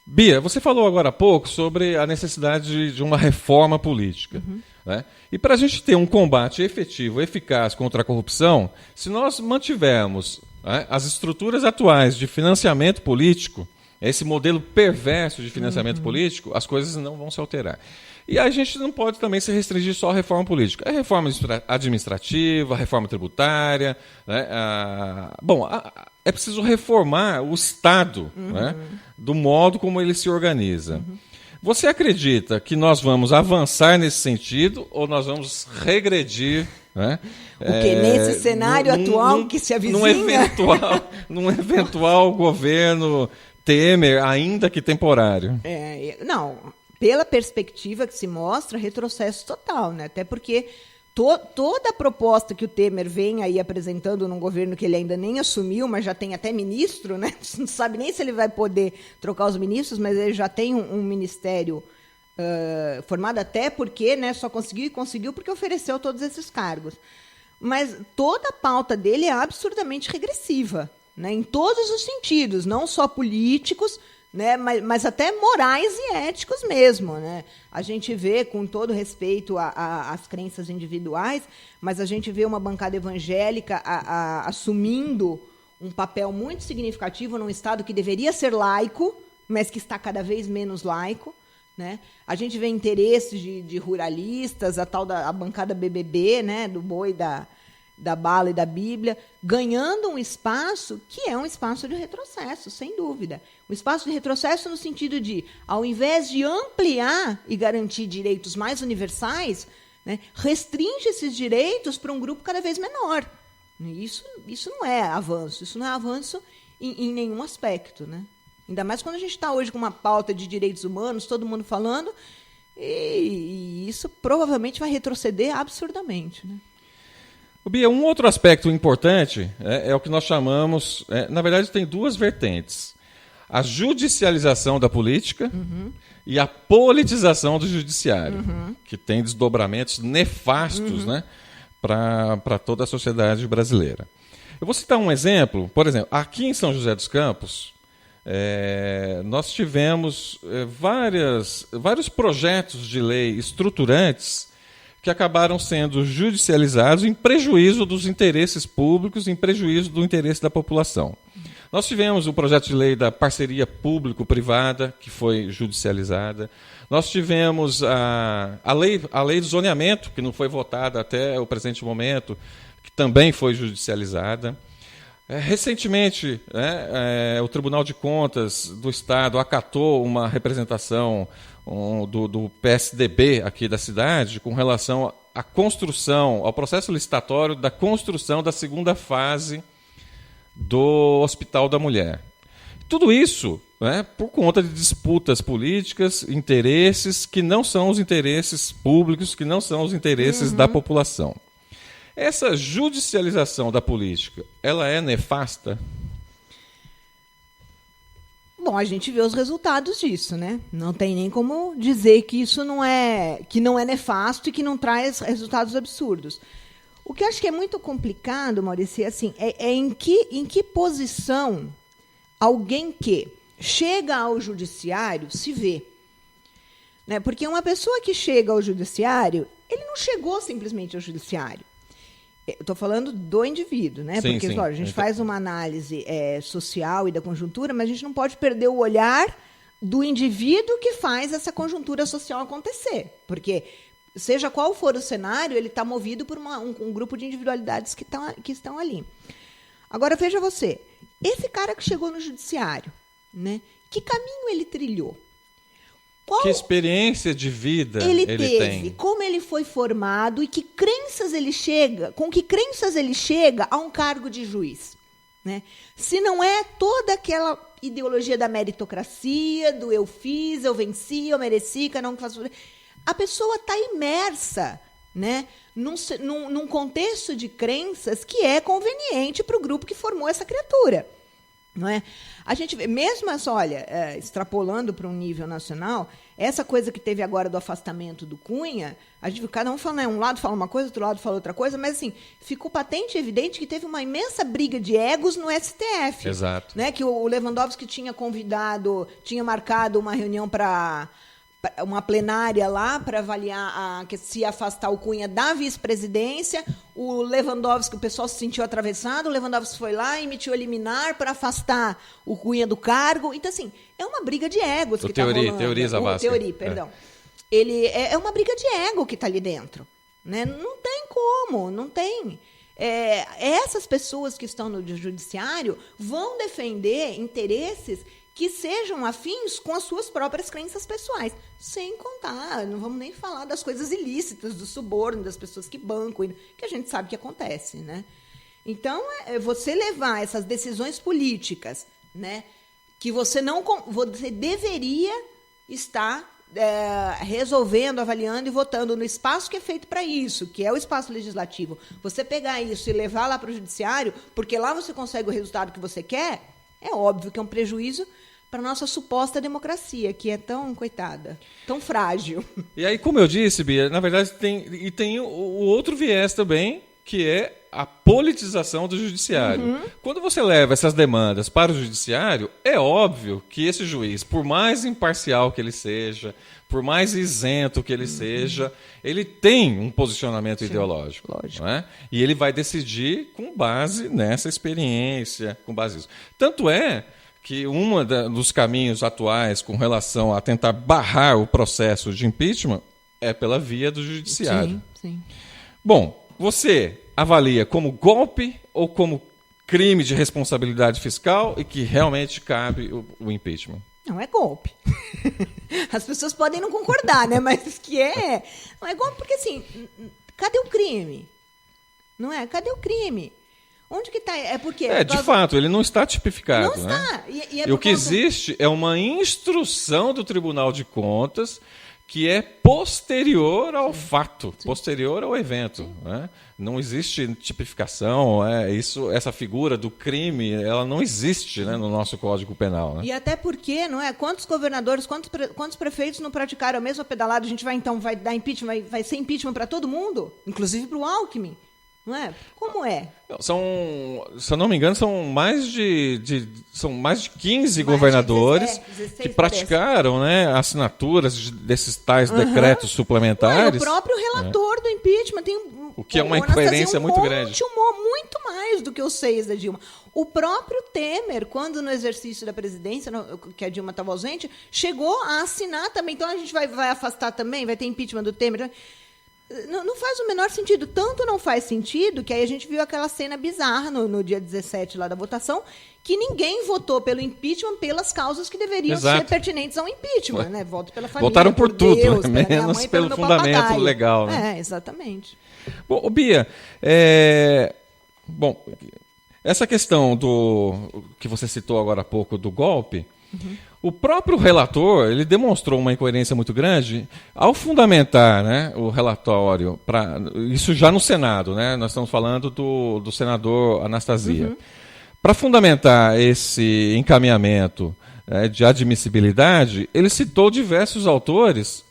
S1: Bia, você falou agora há pouco sobre a necessidade de uma reforma política. Né? E para a gente ter um combate efetivo, eficaz contra a corrupção, se nós mantivermos, né, as estruturas atuais de financiamento político, esse modelo perverso de financiamento político, as coisas não vão se alterar. E a gente não pode também se restringir só à reforma política. É reforma administrativa, reforma tributária. Né? É preciso reformar o Estado, né, do modo como ele se organiza. Você acredita que nós vamos avançar nesse sentido ou nós vamos regredir? Né?
S2: Nesse cenário atual que se avizinha?
S1: Num eventual governo Temer, ainda que temporário.
S2: Não. Pela perspectiva que se mostra, retrocesso total, né? Até porque toda a proposta que o Temer vem aí apresentando num governo que ele ainda nem assumiu, mas já tem até ministro, né? Não sabe nem se ele vai poder trocar os ministros, mas ele já tem um ministério formado, até porque, né, só conseguiu porque ofereceu todos esses cargos. Mas toda a pauta dele é absurdamente regressiva, né? Em todos os sentidos, não só políticos, né, mas até morais e éticos mesmo, né? A gente vê, com todo respeito às crenças individuais, mas a gente vê uma bancada evangélica assumindo um papel muito significativo num Estado que deveria ser laico, mas que está cada vez menos laico. Né? A gente vê interesses de ruralistas, a bancada BBB, né, do boi, da bala e da Bíblia, ganhando um espaço que é um espaço de retrocesso, sem dúvida. Um espaço de retrocesso no sentido de, ao invés de ampliar e garantir direitos mais universais, né, restringe esses direitos para um grupo cada vez menor. Isso não é avanço, isso não é avanço em nenhum aspecto. Né? Ainda mais quando a gente está hoje com uma pauta de direitos humanos, todo mundo falando, e isso provavelmente vai retroceder absurdamente. Né?
S1: Bia, um outro aspecto importante é o que nós chamamos, na verdade tem duas vertentes, a judicialização da política e a politização do judiciário, que tem desdobramentos nefastos, né, para toda a sociedade brasileira. Eu vou citar um exemplo, por exemplo, aqui em São José dos Campos, nós tivemos vários projetos de lei estruturantes que acabaram sendo judicializados em prejuízo dos interesses públicos, em prejuízo do interesse da população. Nós tivemos o projeto de lei da parceria público-privada, que foi judicializada. Nós tivemos a lei do zoneamento, que não foi votada até o presente momento, que também foi judicializada. Recentemente, o Tribunal de Contas do Estado acatou uma representação do PSDB aqui da cidade com relação à construção, ao processo licitatório da construção da segunda fase do Hospital da Mulher. Tudo isso, né, por conta de disputas políticas, interesses que não são os interesses públicos, que não são os interesses da população. Essa judicialização da política, ela é nefasta?
S2: Bom, a gente vê os resultados disso, né? Não tem nem como dizer que isso não é nefasto e que não traz resultados absurdos. O que eu acho que é muito complicado, Maurício, assim, em que posição alguém que chega ao judiciário se vê. Né? Porque uma pessoa que chega ao judiciário, ele não chegou simplesmente ao judiciário. Estou falando do indivíduo, né?
S1: Sim,
S2: porque
S1: sim.
S2: Claro, a gente faz uma análise social e da conjuntura, mas a gente não pode perder o olhar do indivíduo que faz essa conjuntura social acontecer. Porque, seja qual for o cenário, ele está movido por um grupo de individualidades que estão ali. Agora, veja você, esse cara que chegou no judiciário, né? Que caminho ele trilhou?
S1: Que experiência de vida ele tem?
S2: Como ele foi formado e com que crenças ele chega a um cargo de juiz? Né? Se não é toda aquela ideologia da meritocracia, do eu fiz, eu venci, eu mereci, cada um que faz... A pessoa está imersa, né, num contexto de crenças que é conveniente para o grupo que formou essa criatura. Não é? A gente vê, mesmo essa, olha, extrapolando para um nível nacional, essa coisa que teve agora do afastamento do Cunha, a gente, cada um fala, né, um lado fala uma coisa, outro lado fala outra coisa, mas assim, ficou patente e evidente que teve uma imensa briga de egos no STF.
S1: Exato.
S2: Né, que o Lewandowski tinha tinha marcado uma reunião para uma plenária lá para avaliar se afastar o Cunha da vice-presidência. O Lewandowski, o pessoal se sentiu atravessado, o Lewandowski foi lá e emitiu liminar para afastar o Cunha do cargo. Então, assim, é uma briga de egos que está rolando. Perdão. É uma briga de ego que está ali dentro. Né? Não tem como, não tem. Essas pessoas que estão no judiciário vão defender interesses que sejam afins com as suas próprias crenças pessoais. Sem contar, não vamos nem falar das coisas ilícitas, do suborno, das pessoas que bancam, que a gente sabe que acontece. Né? Então, você levar essas decisões políticas, né, que você deveria estar resolvendo, avaliando e votando no espaço que é feito para isso, que é o espaço legislativo. Você pegar isso e levar lá para o judiciário, porque lá você consegue o resultado que você quer, é óbvio que é um prejuízo para a nossa suposta democracia, que é tão, coitada, tão frágil.
S1: E aí, como eu disse, Bia, na verdade tem o outro viés também, que é a politização do judiciário. Uhum. Quando você leva essas demandas para o judiciário, é óbvio que esse juiz, por mais imparcial que ele seja, por mais isento que ele seja, ele tem um posicionamento ideológico. Lógico. Não é? E ele vai decidir com base nessa experiência, com base nisso. Tanto é que um dos caminhos atuais com relação a tentar barrar o processo de impeachment é pela via do judiciário.
S2: Sim.
S1: Bom, você avalia como golpe ou como crime de responsabilidade fiscal e que realmente cabe o impeachment?
S2: Não é golpe. As pessoas podem não concordar, né? Mas que não é golpe porque, assim, cadê o crime? Não é? Cadê o crime? Onde que está? É porque...
S1: de fato, ele não está tipificado.
S2: Não
S1: né?
S2: está.
S1: E o que existe é uma instrução do Tribunal de Contas que é posterior ao fato, posterior ao evento. Né? Não existe tipificação, essa figura do crime, ela não existe, né, no nosso Código Penal. Né?
S2: E até porque, não é? Quantos governadores, quantos prefeitos não praticaram a mesma pedalada? A gente vai dar impeachment, vai ser impeachment para todo mundo, inclusive para o Alckmin. Não é? Como é?
S1: Se eu não me engano, são mais de 15 governadores que praticaram, né, assinaturas desses tais decretos suplementares.
S2: O próprio relator do impeachment tem
S1: o que é uma incoerência muito grande.
S2: Muito mais do que os 6 da Dilma. O próprio Temer, quando no exercício da presidência, que a Dilma estava ausente, chegou a assinar também. Então a gente vai afastar também, vai ter impeachment do Temer. Não faz o menor sentido. Tanto não faz sentido que aí a gente viu aquela cena bizarra no dia 17 lá da votação, que ninguém votou pelo impeachment pelas causas que deveriam ser pertinentes ao impeachment. Né? Voto pela família,
S1: votaram por tudo,
S2: Deus,
S1: né? Menos
S2: mãe,
S1: pelo fundamento
S2: papagaio.
S1: legal. Né?
S2: Exatamente.
S1: Bom, Bia, essa questão que você citou agora há pouco do golpe, o próprio relator ele demonstrou uma incoerência muito grande ao fundamentar, né, o relatório, isso já no Senado, né, nós estamos falando do senador Anastasia. Para fundamentar esse encaminhamento de admissibilidade, ele citou diversos autores,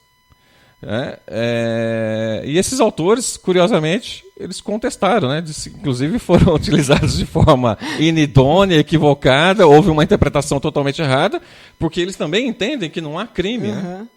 S1: e esses autores, curiosamente, eles contestaram, né? Inclusive foram utilizados de forma inidônea, equivocada, houve uma interpretação totalmente errada, porque eles também entendem que não há crime. Né?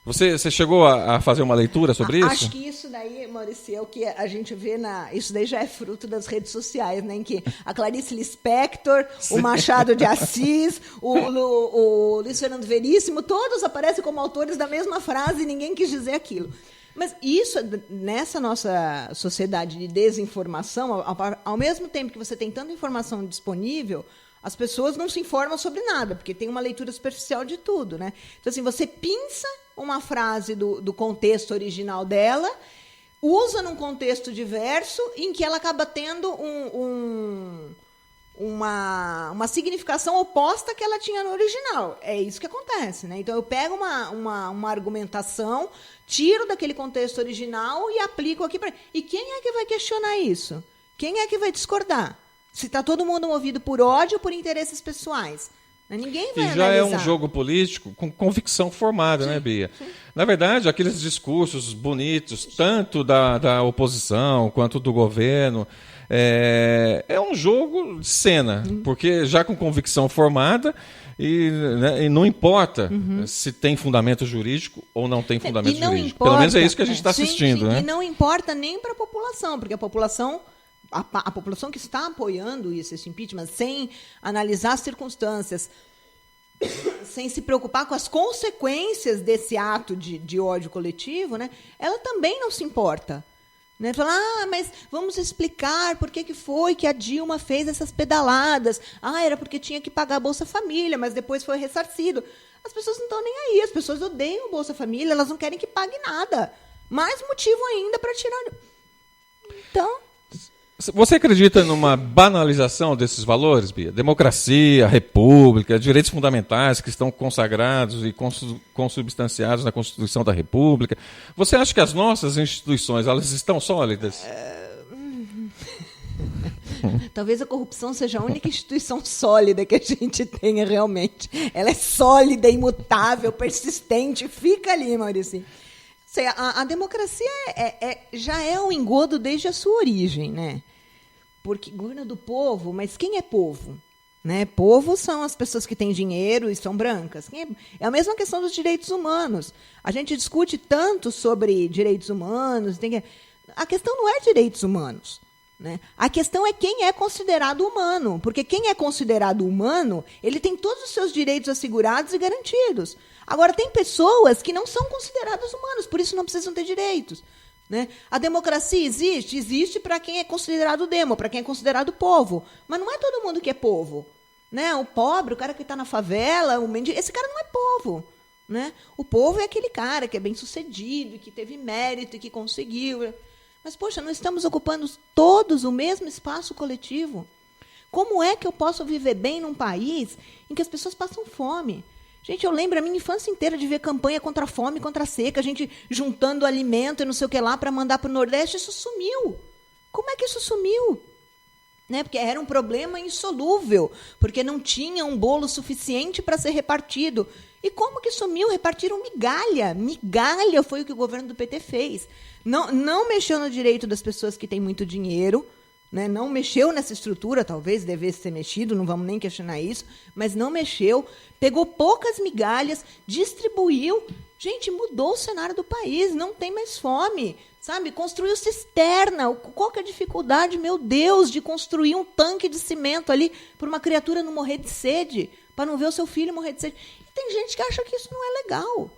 S1: Você chegou a fazer uma leitura sobre isso?
S2: Acho que isso daí, Maurício, é o que a gente vê isso daí já é fruto das redes sociais, né? Em que a Clarice Lispector, o Machado de Assis, o Luiz Fernando Veríssimo, todos aparecem como autores da mesma frase e ninguém quis dizer aquilo. Mas isso, nessa nossa sociedade de desinformação, ao mesmo tempo que você tem tanta informação disponível, as pessoas não se informam sobre nada, porque tem uma leitura superficial de tudo. Né? Então, assim, você pinça uma frase do contexto original dela, usa num contexto diverso, em que ela acaba tendo uma significação oposta que ela tinha no original. É isso que acontece. Né? Então, eu pego uma argumentação, tiro daquele contexto original e aplico aqui para... E quem é que vai questionar isso? Quem é que vai discordar? Se está todo mundo movido por ódio ou por interesses pessoais. Ninguém vai
S1: já
S2: analisar.
S1: É um jogo político com convicção formada, né, Bia? Sim. Na verdade, aqueles discursos bonitos, tanto da oposição quanto do governo, é um jogo de cena, porque já com convicção formada, e não importa se tem fundamento jurídico ou não tem fundamento jurídico.
S2: Importa,
S1: pelo menos é isso que a gente está assistindo. Né?
S2: E não importa nem para a população, porque a população que está apoiando esse impeachment, sem analisar as circunstâncias, sem se preocupar com as consequências desse ato de ódio coletivo, né, ela também não se importa. Né? Fala, mas vamos explicar por que foi que a Dilma fez essas pedaladas. Era porque tinha que pagar a Bolsa Família, mas depois foi ressarcido. As pessoas não estão nem aí, as pessoas odeiam o Bolsa Família, elas não querem que pague nada. Mais motivo ainda para tirar. Então...
S1: Você acredita numa banalização desses valores, Bia? Democracia, república, direitos fundamentais que estão consagrados e consubstanciados na Constituição da República. Você acha que as nossas instituições elas estão sólidas?
S2: Talvez a corrupção seja a única instituição sólida que a gente tenha realmente. Ela é sólida, imutável, persistente, fica ali, Maurício. A democracia já é um engodo desde a sua origem, né? Porque governo do povo, mas quem é povo? Né? Povo são as pessoas que têm dinheiro e são brancas. É a mesma questão dos direitos humanos. A gente discute tanto sobre direitos humanos. A questão não é direitos humanos. Né? A questão é quem é considerado humano. Porque quem é considerado humano, ele tem todos os seus direitos assegurados e garantidos. Agora, tem pessoas que não são consideradas humanas, por isso não precisam ter direitos. Né? A democracia existe para quem é considerado demo, para quem é considerado povo. Mas não é todo mundo que é povo. Né? O pobre, o cara que está na favela, o mendigo, esse cara não é povo. Né? O povo é aquele cara que é bem-sucedido, que teve mérito e que conseguiu. Mas, poxa, não estamos ocupando todos o mesmo espaço coletivo? Como é que eu posso viver bem num país em que as pessoas passam fome? Gente, eu lembro a minha infância inteira de ver campanha contra a fome, contra a seca, a gente juntando alimento e não sei o que lá para mandar para o Nordeste. Isso sumiu. Como é que isso sumiu? Né? Porque era um problema insolúvel, porque não tinha um bolo suficiente para ser repartido. E como que sumiu? Repartiram migalha. Migalha foi o que o governo do PT fez. Não mexeu no direito das pessoas que têm muito dinheiro, né? Não mexeu nessa estrutura, talvez devesse ter mexido, não vamos nem questionar isso, mas não mexeu, pegou poucas migalhas, distribuiu. Gente, mudou o cenário do país, não tem mais fome, sabe? Construiu cisterna. Qual que é a dificuldade, meu Deus, de construir um tanque de cimento ali para uma criatura não morrer de sede, para não ver o seu filho morrer de sede? E tem gente que acha que isso não é legal.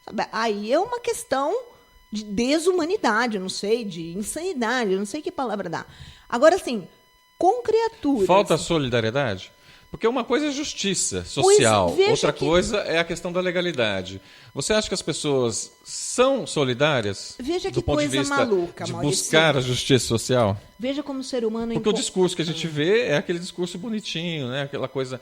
S2: Sabe? Aí é uma questão de desumanidade, não sei, de insanidade, não sei que palavra dá. Agora, assim, com criaturas...
S1: Falta solidariedade? Porque uma coisa é justiça social, outra coisa é a questão da legalidade. Você acha que as pessoas são solidárias do ponto de vista
S2: maluca,
S1: de buscar a justiça social?
S2: Veja como o ser humano...
S1: Porque o discurso que a gente vê é aquele discurso bonitinho, né? Aquela coisa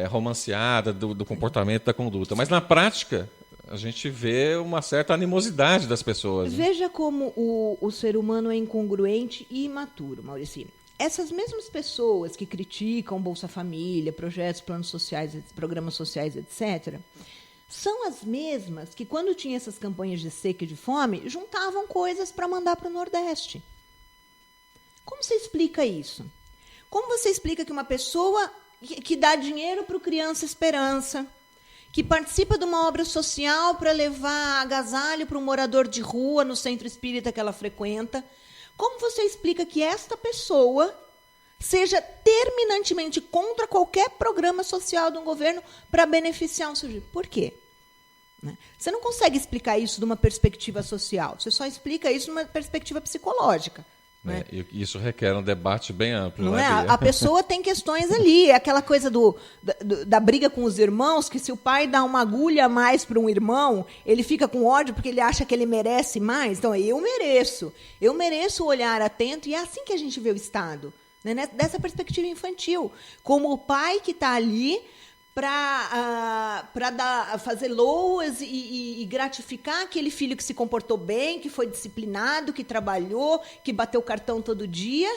S1: romanceada do comportamento, da conduta. Mas, na prática, a gente vê uma certa animosidade das pessoas.
S2: Veja como o ser humano é incongruente e imaturo, Maurício. Essas mesmas pessoas que criticam Bolsa Família, projetos, planos sociais, programas sociais, etc., são as mesmas que, quando tinha essas campanhas de seca e de fome, juntavam coisas para mandar para o Nordeste. Como você explica isso? Como você explica que uma pessoa que dá dinheiro para o Criança Esperança, que participa de uma obra social para levar agasalho para um morador de rua no centro espírita que ela frequenta, como você explica que esta pessoa seja terminantemente contra qualquer programa social de um governo para beneficiar um sujeito? Por quê? Você não consegue explicar isso de uma perspectiva social, você só explica isso de uma perspectiva psicológica. Né?
S1: Isso requer um debate bem amplo.
S2: Não
S1: né,
S2: é? A pessoa tem questões ali. É aquela coisa da briga com os irmãos, que se o pai dá uma agulha a mais para um irmão, ele fica com ódio porque ele acha que ele merece mais. Então, eu mereço o olhar atento, e é assim que a gente vê o Estado. Né? Dessa perspectiva infantil. Como o pai que está ali fazer loas e gratificar aquele filho que se comportou bem, que foi disciplinado, que trabalhou, que bateu cartão todo dia,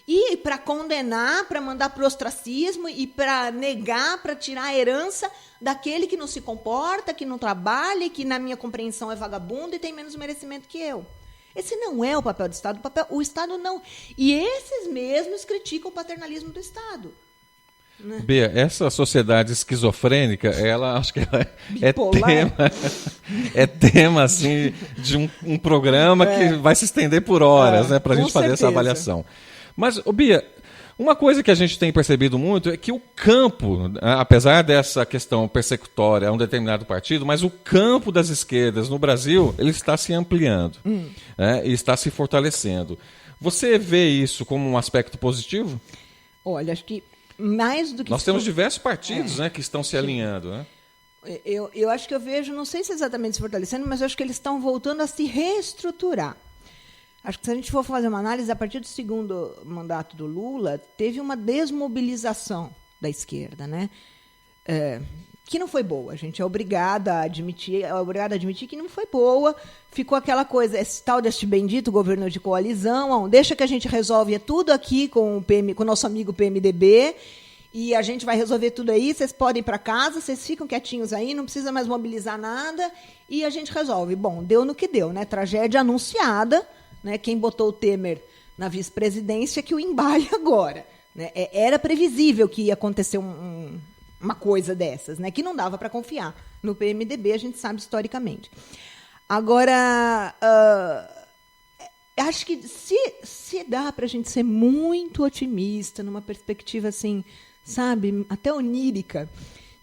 S2: e para condenar, para mandar para o ostracismo e para negar, para tirar a herança daquele que não se comporta, que não trabalha, que na minha compreensão é vagabundo e tem menos merecimento que eu. Esse não é o papel do Estado. O Estado não. E esses mesmos criticam o paternalismo do Estado. Né?
S1: Bia, essa sociedade esquizofrênica, ela acho que ela é tema assim, de um programa que vai se estender por horas, né, para a gente fazer essa avaliação. Mas, Bia, uma coisa que a gente tem percebido muito é que o campo, apesar dessa questão persecutória a um determinado partido, mas o campo das esquerdas no Brasil ele está se ampliando, né, e está se fortalecendo. Você vê isso como um aspecto positivo?
S2: Olha, acho que mais do que...
S1: Nós temos diversos partidos, né, que estão se alinhando. Né?
S2: Eu acho que eu vejo, não sei se exatamente se fortalecendo, mas eu acho que eles estão voltando a se reestruturar. Acho que se a gente for fazer uma análise, a partir do segundo mandato do Lula, teve uma desmobilização da esquerda, né? Que não foi boa. A gente é obrigada a admitir que não foi boa. Ficou aquela coisa, esse tal deste bendito governo de coalizão, deixa que a gente resolve tudo aqui com o nosso amigo PMDB, e a gente vai resolver tudo aí, vocês podem ir para casa, vocês ficam quietinhos aí, não precisa mais mobilizar nada, e a gente resolve. Bom, deu no que deu, né? Tragédia anunciada, né? Quem botou o Temer na vice-presidência que o embale agora. Né? Era previsível que ia acontecer uma coisa dessas, né? Que não dava para confiar no PMDB, a gente sabe historicamente. Agora, acho que se dá para a gente ser muito otimista, numa perspectiva assim, sabe, até onírica,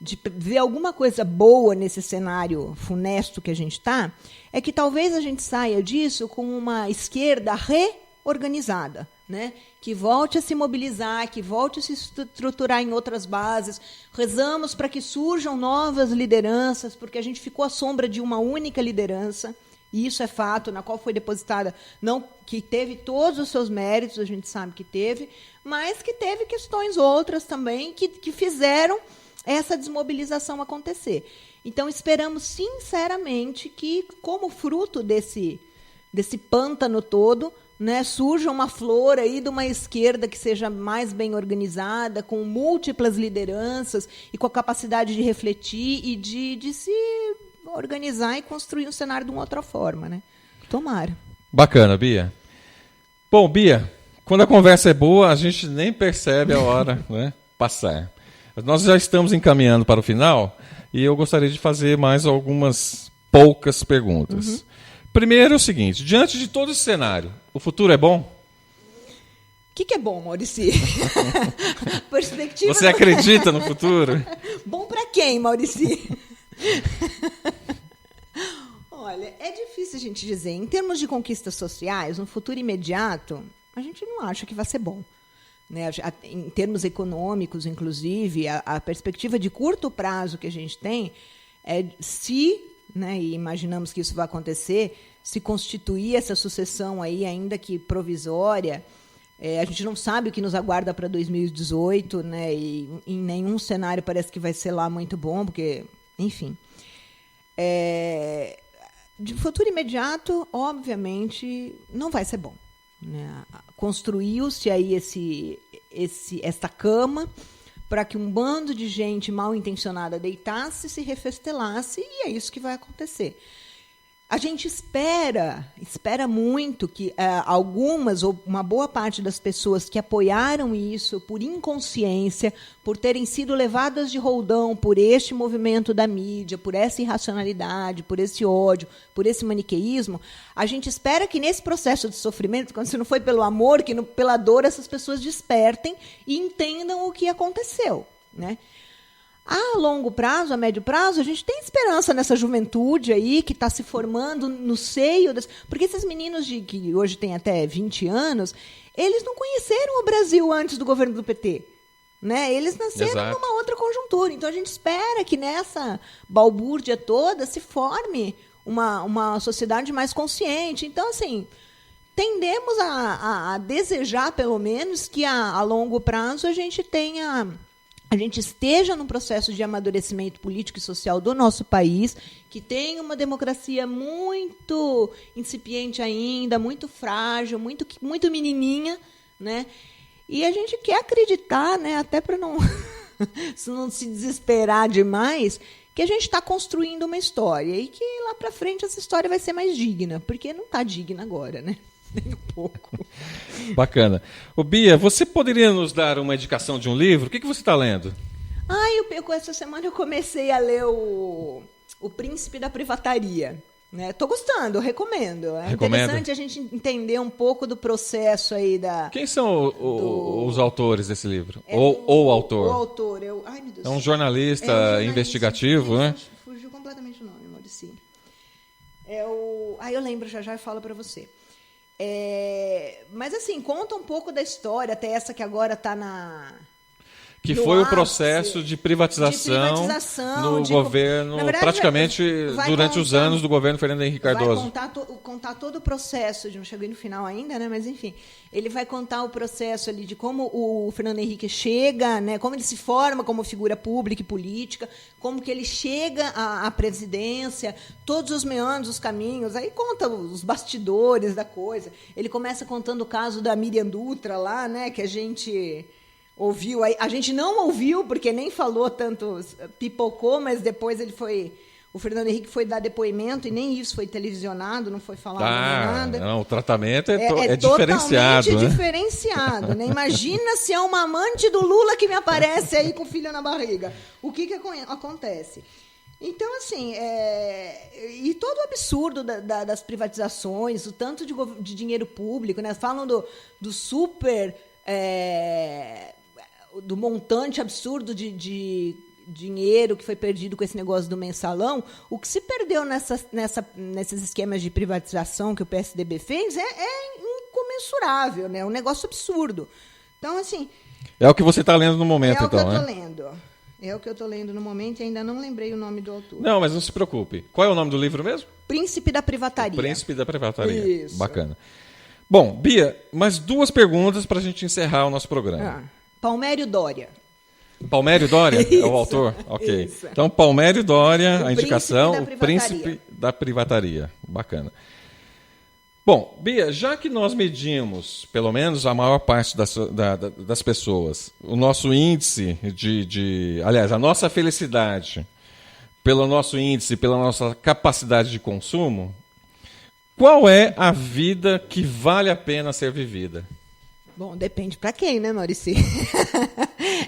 S2: de ver alguma coisa boa nesse cenário funesto que a gente está, é que talvez a gente saia disso com uma esquerda reorganizada, né? Que volte a se mobilizar, que volte a se estruturar em outras bases. Rezamos para que surjam novas lideranças, porque a gente ficou à sombra de uma única liderança, e isso é fato, na qual foi depositada, não que teve todos os seus méritos, a gente sabe que teve, mas que teve questões outras também que fizeram essa desmobilização acontecer. Então, esperamos sinceramente que, como fruto desse pântano todo, né, surja uma flor aí de uma esquerda que seja mais bem organizada, com múltiplas lideranças e com a capacidade de refletir e de se organizar e construir um cenário de uma outra forma. Né? Tomara.
S1: Bacana, Bia. Bom, Bia, quando a conversa é boa, a gente nem percebe a hora, né, passar. Nós já estamos encaminhando para o final e eu gostaria de fazer mais algumas poucas perguntas. Primeiro é o seguinte, diante de todo esse cenário, o futuro é bom?
S2: O que é bom, Maurici? Perspectiva.
S1: Você acredita no futuro?
S2: Bom para quem, Maurici? Olha, é difícil a gente dizer. Em termos de conquistas sociais, no futuro imediato, a gente não acha que vai ser bom. Né? Em termos econômicos, inclusive, a perspectiva de curto prazo que a gente tem é se, né, e imaginamos que isso vai acontecer, se constituir essa sucessão aí, ainda que provisória. A gente não sabe o que nos aguarda para 2018, né, e em nenhum cenário parece que vai ser lá muito bom, porque, enfim. De futuro imediato, obviamente, não vai ser bom. Né? Construiu-se aí esta cama para que um bando de gente mal intencionada deitasse, se refestelasse, e é isso que vai acontecer. A gente espera muito que algumas ou uma boa parte das pessoas que apoiaram isso por inconsciência, por terem sido levadas de roldão por este movimento da mídia, por essa irracionalidade, por esse ódio, por esse maniqueísmo, a gente espera que nesse processo de sofrimento, quando se não foi pelo amor, que pela dor, essas pessoas despertem e entendam o que aconteceu, né? A longo prazo, a médio prazo, a gente tem esperança nessa juventude aí que está se formando no seio porque esses meninos que hoje têm até 20 anos, eles não conheceram o Brasil antes do governo do PT. Né? Eles nasceram numa outra conjuntura. Então, a gente espera que nessa balbúrdia toda se forme uma sociedade mais consciente. Então, assim, tendemos a desejar, pelo menos, que a longo prazo a gente tenha a gente esteja num processo de amadurecimento político e social do nosso país, que tem uma democracia muito incipiente ainda, muito frágil, muito menininha, né? E a gente quer acreditar, né, até para não, não se desesperar demais, que a gente está construindo uma história e que lá para frente essa história vai ser mais digna, porque não está digna agora, né? Nem um pouco.
S1: Bacana. Ô, Bia, você poderia nos dar uma indicação de um livro? O que você está lendo?
S2: Essa semana eu comecei a ler o Príncipe da Privataria. Estou gostando, eu recomendo. É interessante a gente entender um pouco do processo aí da...
S1: Quem são os autores desse livro? Ou o autor?
S2: O autor. Ai, meu Deus.
S1: É um jornalista investigativo, né?
S2: Fugiu completamente o nome, Maurício. Eu lembro, já eu falo para você. Mas assim, conta um pouco da história, até essa que agora está na...
S1: Que foi o processo de privatização no governo, verdade, praticamente durante os anos do governo Fernando Henrique Cardoso.
S2: Vai contar todo o processo, não cheguei no final ainda, né? Mas enfim, ele vai contar o processo ali de como o Fernando Henrique chega, né? Como ele se forma como figura pública e política, como que ele chega à presidência, todos os meandros, os caminhos, aí conta os bastidores da coisa. Ele começa contando o caso da Miriam Dutra lá, né? Que a gente... ouviu, a gente não ouviu, porque nem falou tanto, pipocou, mas depois o Fernando Henrique foi dar depoimento e nem isso foi televisionado, não foi falado nada.
S1: Não, o tratamento é diferenciado.
S2: Totalmente diferenciado. Né? Imagina se é uma amante do Lula que me aparece aí com o filho na barriga. O que acontece? Então, assim, e todo o absurdo das privatizações, o tanto de dinheiro público, né? Falam do super... do montante absurdo de dinheiro que foi perdido com esse negócio do mensalão, o que se perdeu nesses esquemas de privatização que o PSDB fez é incomensurável, né? Um negócio absurdo. Então, assim...
S1: É o que você está lendo no momento, então,
S2: né? É o que eu estou lendo no momento e ainda não lembrei o nome do autor.
S1: Não, mas não se preocupe. Qual é o nome do livro mesmo?
S2: Príncipe da Privataria.
S1: O Príncipe da Privataria.
S2: Isso.
S1: Bacana. Bom, Bia, mais 2 perguntas para a gente encerrar o nosso programa.
S2: Palmério Dória.
S1: Palmério Dória é o autor? Ok.
S2: Isso.
S1: Então, Palmério Dória, a indicação,
S2: o
S1: Príncipe da Privataria. Bacana. Bom, Bia, já que nós medimos, pelo menos a maior parte das pessoas, o nosso índice aliás, a nossa felicidade, pelo nosso índice, pela nossa capacidade de consumo, qual é a vida que vale a pena ser vivida?
S2: Bom, depende para quem, né, Maurício?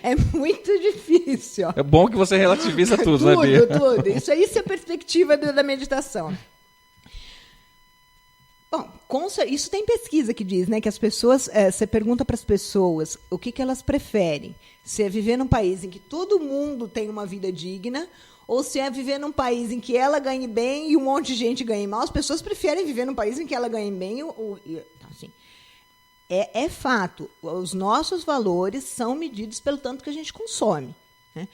S2: É muito difícil.
S1: É bom que você relativiza tudo, né, Bia?
S2: Tudo. Isso é a perspectiva da meditação. Bom, isso tem pesquisa que diz, né, que as pessoas, você pergunta para as pessoas o que elas preferem. Se é viver num país em que todo mundo tem uma vida digna, ou se é viver num país em que ela ganhe bem e um monte de gente ganhe mal. As pessoas preferem viver num país em que ela ganhe bem. Assim, é fato. Os nossos valores são medidos pelo tanto que a gente consome. Né?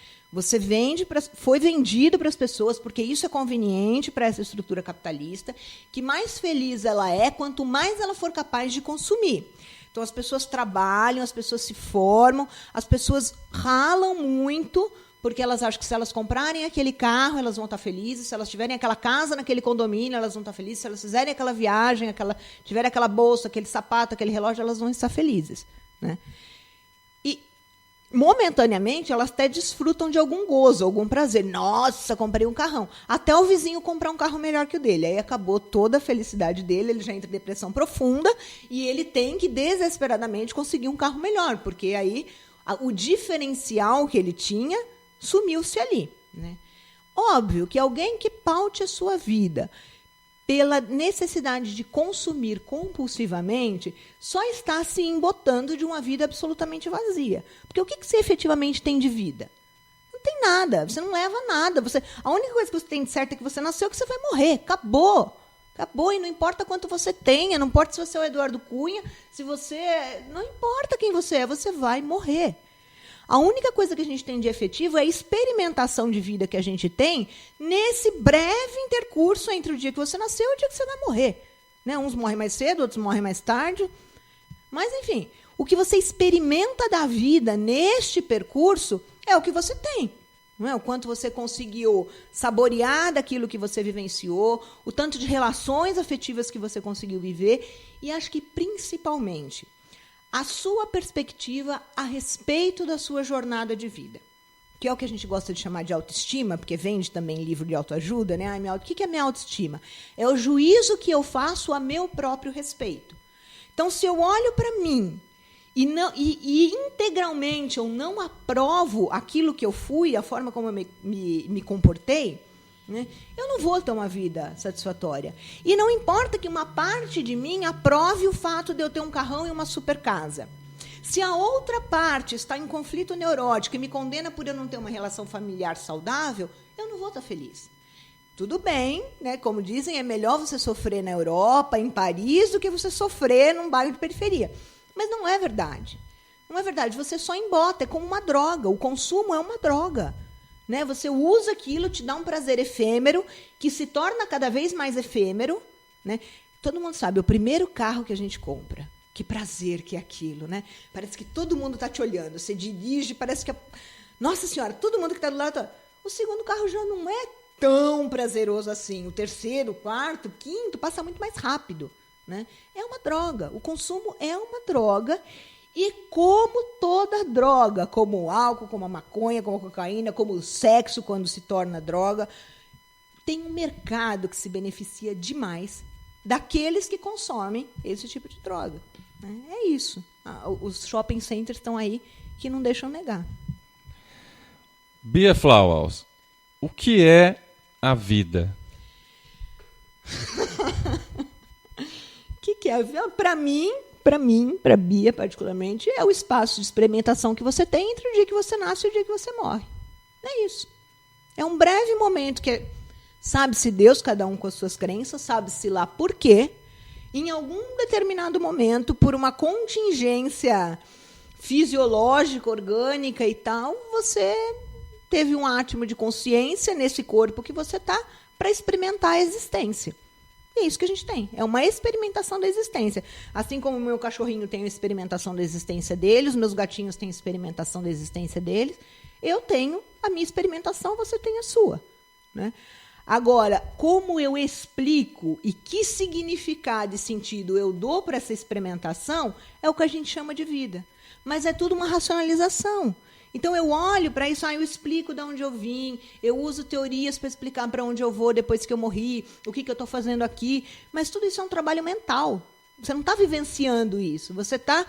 S2: Foi vendido para as pessoas, porque isso é conveniente para essa estrutura capitalista, que mais feliz ela é quanto mais ela for capaz de consumir. Então, as pessoas trabalham, as pessoas se formam, as pessoas ralam muito, porque elas acham que se elas comprarem aquele carro, elas vão estar felizes, se elas tiverem aquela casa naquele condomínio, elas vão estar felizes, se elas fizerem aquela viagem, tiverem aquela bolsa, aquele sapato, aquele relógio, elas vão estar felizes. Né? E, momentaneamente, elas até desfrutam de algum gozo, algum prazer. Nossa, comprei um carrão. Até o vizinho comprar um carro melhor que o dele. Aí acabou toda a felicidade dele, ele já entra em depressão profunda e ele tem que, desesperadamente, conseguir um carro melhor, porque aí o diferencial que ele tinha sumiu-se ali. Né? Óbvio que alguém que paute a sua vida pela necessidade de consumir compulsivamente só está se embotando de uma vida absolutamente vazia. Porque o que você efetivamente tem de vida? Não tem nada, você não leva nada. A única coisa que você tem de certo é que você nasceu, que você vai morrer. Acabou. Acabou, e não importa quanto você tenha, não importa se você é o Eduardo Cunha, não importa quem você vai morrer. A única coisa que a gente tem de efetivo é a experimentação de vida que a gente tem nesse breve intercurso entre o dia que você nasceu e o dia que você vai morrer. Né? Uns morrem mais cedo, outros morrem mais tarde. Mas, enfim, o que você experimenta da vida neste percurso é o que você tem. Não é? O quanto você conseguiu saborear daquilo que você vivenciou, o tanto de relações afetivas que você conseguiu viver, e acho que, principalmente, a sua perspectiva a respeito da sua jornada de vida, que é o que a gente gosta de chamar de autoestima, porque vende também livro de autoajuda, né? O que é minha autoestima? É o juízo que eu faço a meu próprio respeito. Então, se eu olho para mim e integralmente eu não aprovo aquilo que eu fui, a forma como eu me comportei, né, eu não vou ter uma vida satisfatória. E não importa que uma parte de mim aprove o fato de eu ter um carrão e uma super casa. Se a outra parte está em conflito neurótico e me condena por eu não ter uma relação familiar saudável, eu não vou estar feliz. Tudo bem, né? Como dizem, é melhor você sofrer na Europa, em Paris, do que você sofrer num bairro de periferia. Mas não é verdade. Não é verdade. Você só embota, é como uma droga. O consumo é uma droga. Né? Você usa aquilo, te dá um prazer efêmero, que se torna cada vez mais efêmero. Né? Todo mundo sabe, o primeiro carro que a gente compra, que prazer que é aquilo. Né? Parece que todo mundo está te olhando. Você dirige, parece que... Nossa Senhora, todo mundo que está do lado... Tá... O segundo carro já não é tão prazeroso assim. O terceiro, o quarto, o quinto, passa muito mais rápido. Né? É uma droga. O consumo é uma droga. E como toda droga, como o álcool, como a maconha, como a cocaína, como o sexo, quando se torna droga, tem um mercado que se beneficia demais daqueles que consomem esse tipo de droga. Né? É isso. Os shopping centers estão aí que não deixam negar.
S1: Bia Flauhaus, o que é a vida?
S2: O que é a vida? Para mim, para Bia particularmente, é o espaço de experimentação que você tem entre o dia que você nasce e o dia que você morre. É isso. É um breve momento que sabe-se Deus, cada um com as suas crenças, sabe-se lá por quê. Em algum determinado momento, por uma contingência fisiológica, orgânica e tal, você teve um átimo de consciência nesse corpo que você está para experimentar a existência. E é isso que a gente tem. É uma experimentação da existência. Assim como o meu cachorrinho tem a experimentação da existência dele, os meus gatinhos têm a experimentação da existência deles, eu tenho a minha experimentação, você tem a sua. Né? Agora, como eu explico e que significado e sentido eu dou para essa experimentação é o que a gente chama de vida. Mas é tudo uma racionalização. Então, eu olho para isso, eu explico de onde eu vim, eu uso teorias para explicar para onde eu vou depois que eu morri, o que eu estou fazendo aqui, mas tudo isso é um trabalho mental. Você não está vivenciando isso, você está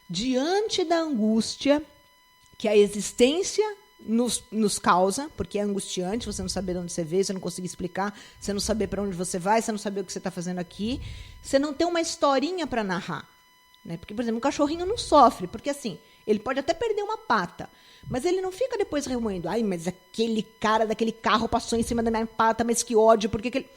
S2: diante da angústia que a existência nos causa, porque é angustiante você não saber de onde você veio, você não conseguir explicar, você não saber para onde você vai, você não saber o que você está fazendo aqui, você não tem uma historinha para narrar. Né? Porque, por exemplo, um cachorrinho não sofre, porque assim, ele pode até perder uma pata, mas ele não fica depois remoendo. Ai, mas aquele cara daquele carro passou em cima da minha pata, mas que ódio, por que ele...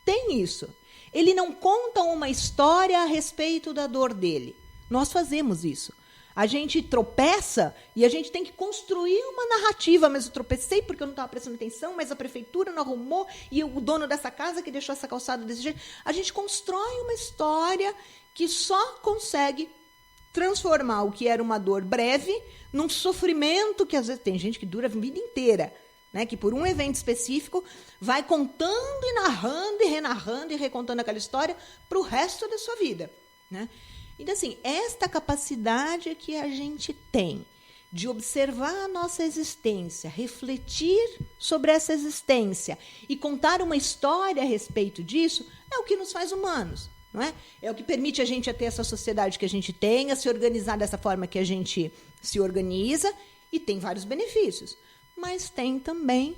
S2: Tem isso. Ele não conta uma história a respeito da dor dele. Nós fazemos isso. A gente tropeça e a gente tem que construir uma narrativa. Mas eu tropecei porque eu não estava prestando atenção, mas a prefeitura não arrumou e o dono dessa casa que deixou essa calçada desse jeito. A gente constrói uma história que só consegue transformar o que era uma dor breve num sofrimento que, às vezes, tem gente que dura a vida inteira, né? Que por um evento específico vai contando e narrando e renarrando e recontando aquela história para o resto da sua vida. Né? Então, assim, esta capacidade que a gente tem de observar a nossa existência, refletir sobre essa existência e contar uma história a respeito disso, é o que nos faz humanos. Não é? É o que permite a gente a ter essa sociedade que a gente tem, a se organizar dessa forma que a gente se organiza, e tem vários benefícios. Mas tem também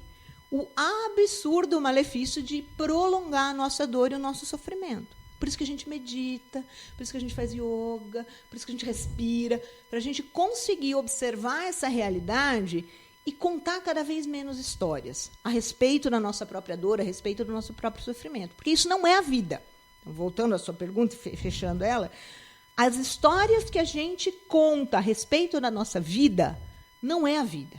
S2: o absurdo malefício de prolongar a nossa dor e o nosso sofrimento. Por isso que a gente medita, por isso que a gente faz yoga, por isso que a gente respira, para a gente conseguir observar essa realidade e contar cada vez menos histórias a respeito da nossa própria dor, a respeito do nosso próprio sofrimento. Porque isso não é a vida. Voltando à sua pergunta, fechando ela, as histórias que a gente conta a respeito da nossa vida não é a vida.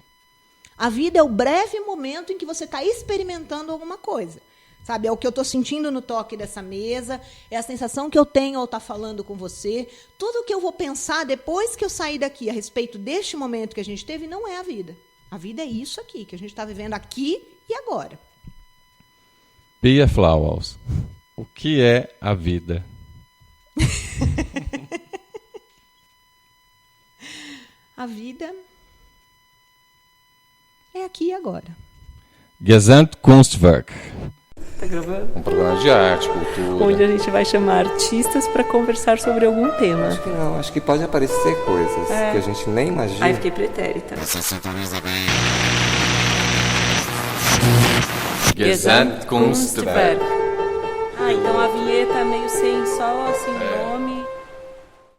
S2: A vida é o breve momento em que você está experimentando alguma coisa. Sabe, é o que eu estou sentindo no toque dessa mesa, é a sensação que eu tenho ao estar falando com você. Tudo o que eu vou pensar depois que eu sair daqui a respeito deste momento que a gente teve não é a vida. A vida é isso aqui, que a gente está vivendo aqui e agora.
S1: Pia Flowers, o que é a vida?
S2: A vida é aqui e agora.
S1: Gesamtkunstwerk.
S3: Tá gravando?
S1: Um programa de arte, cultura.
S3: Onde a gente vai chamar artistas para conversar sobre algum tema.
S4: Acho que não, acho que pode aparecer coisas que a gente nem imagina.
S3: Aí fiquei pretérita.
S1: Gesamtkunstwerk.
S3: Ah, então a vinheta é meio sem só assim nome.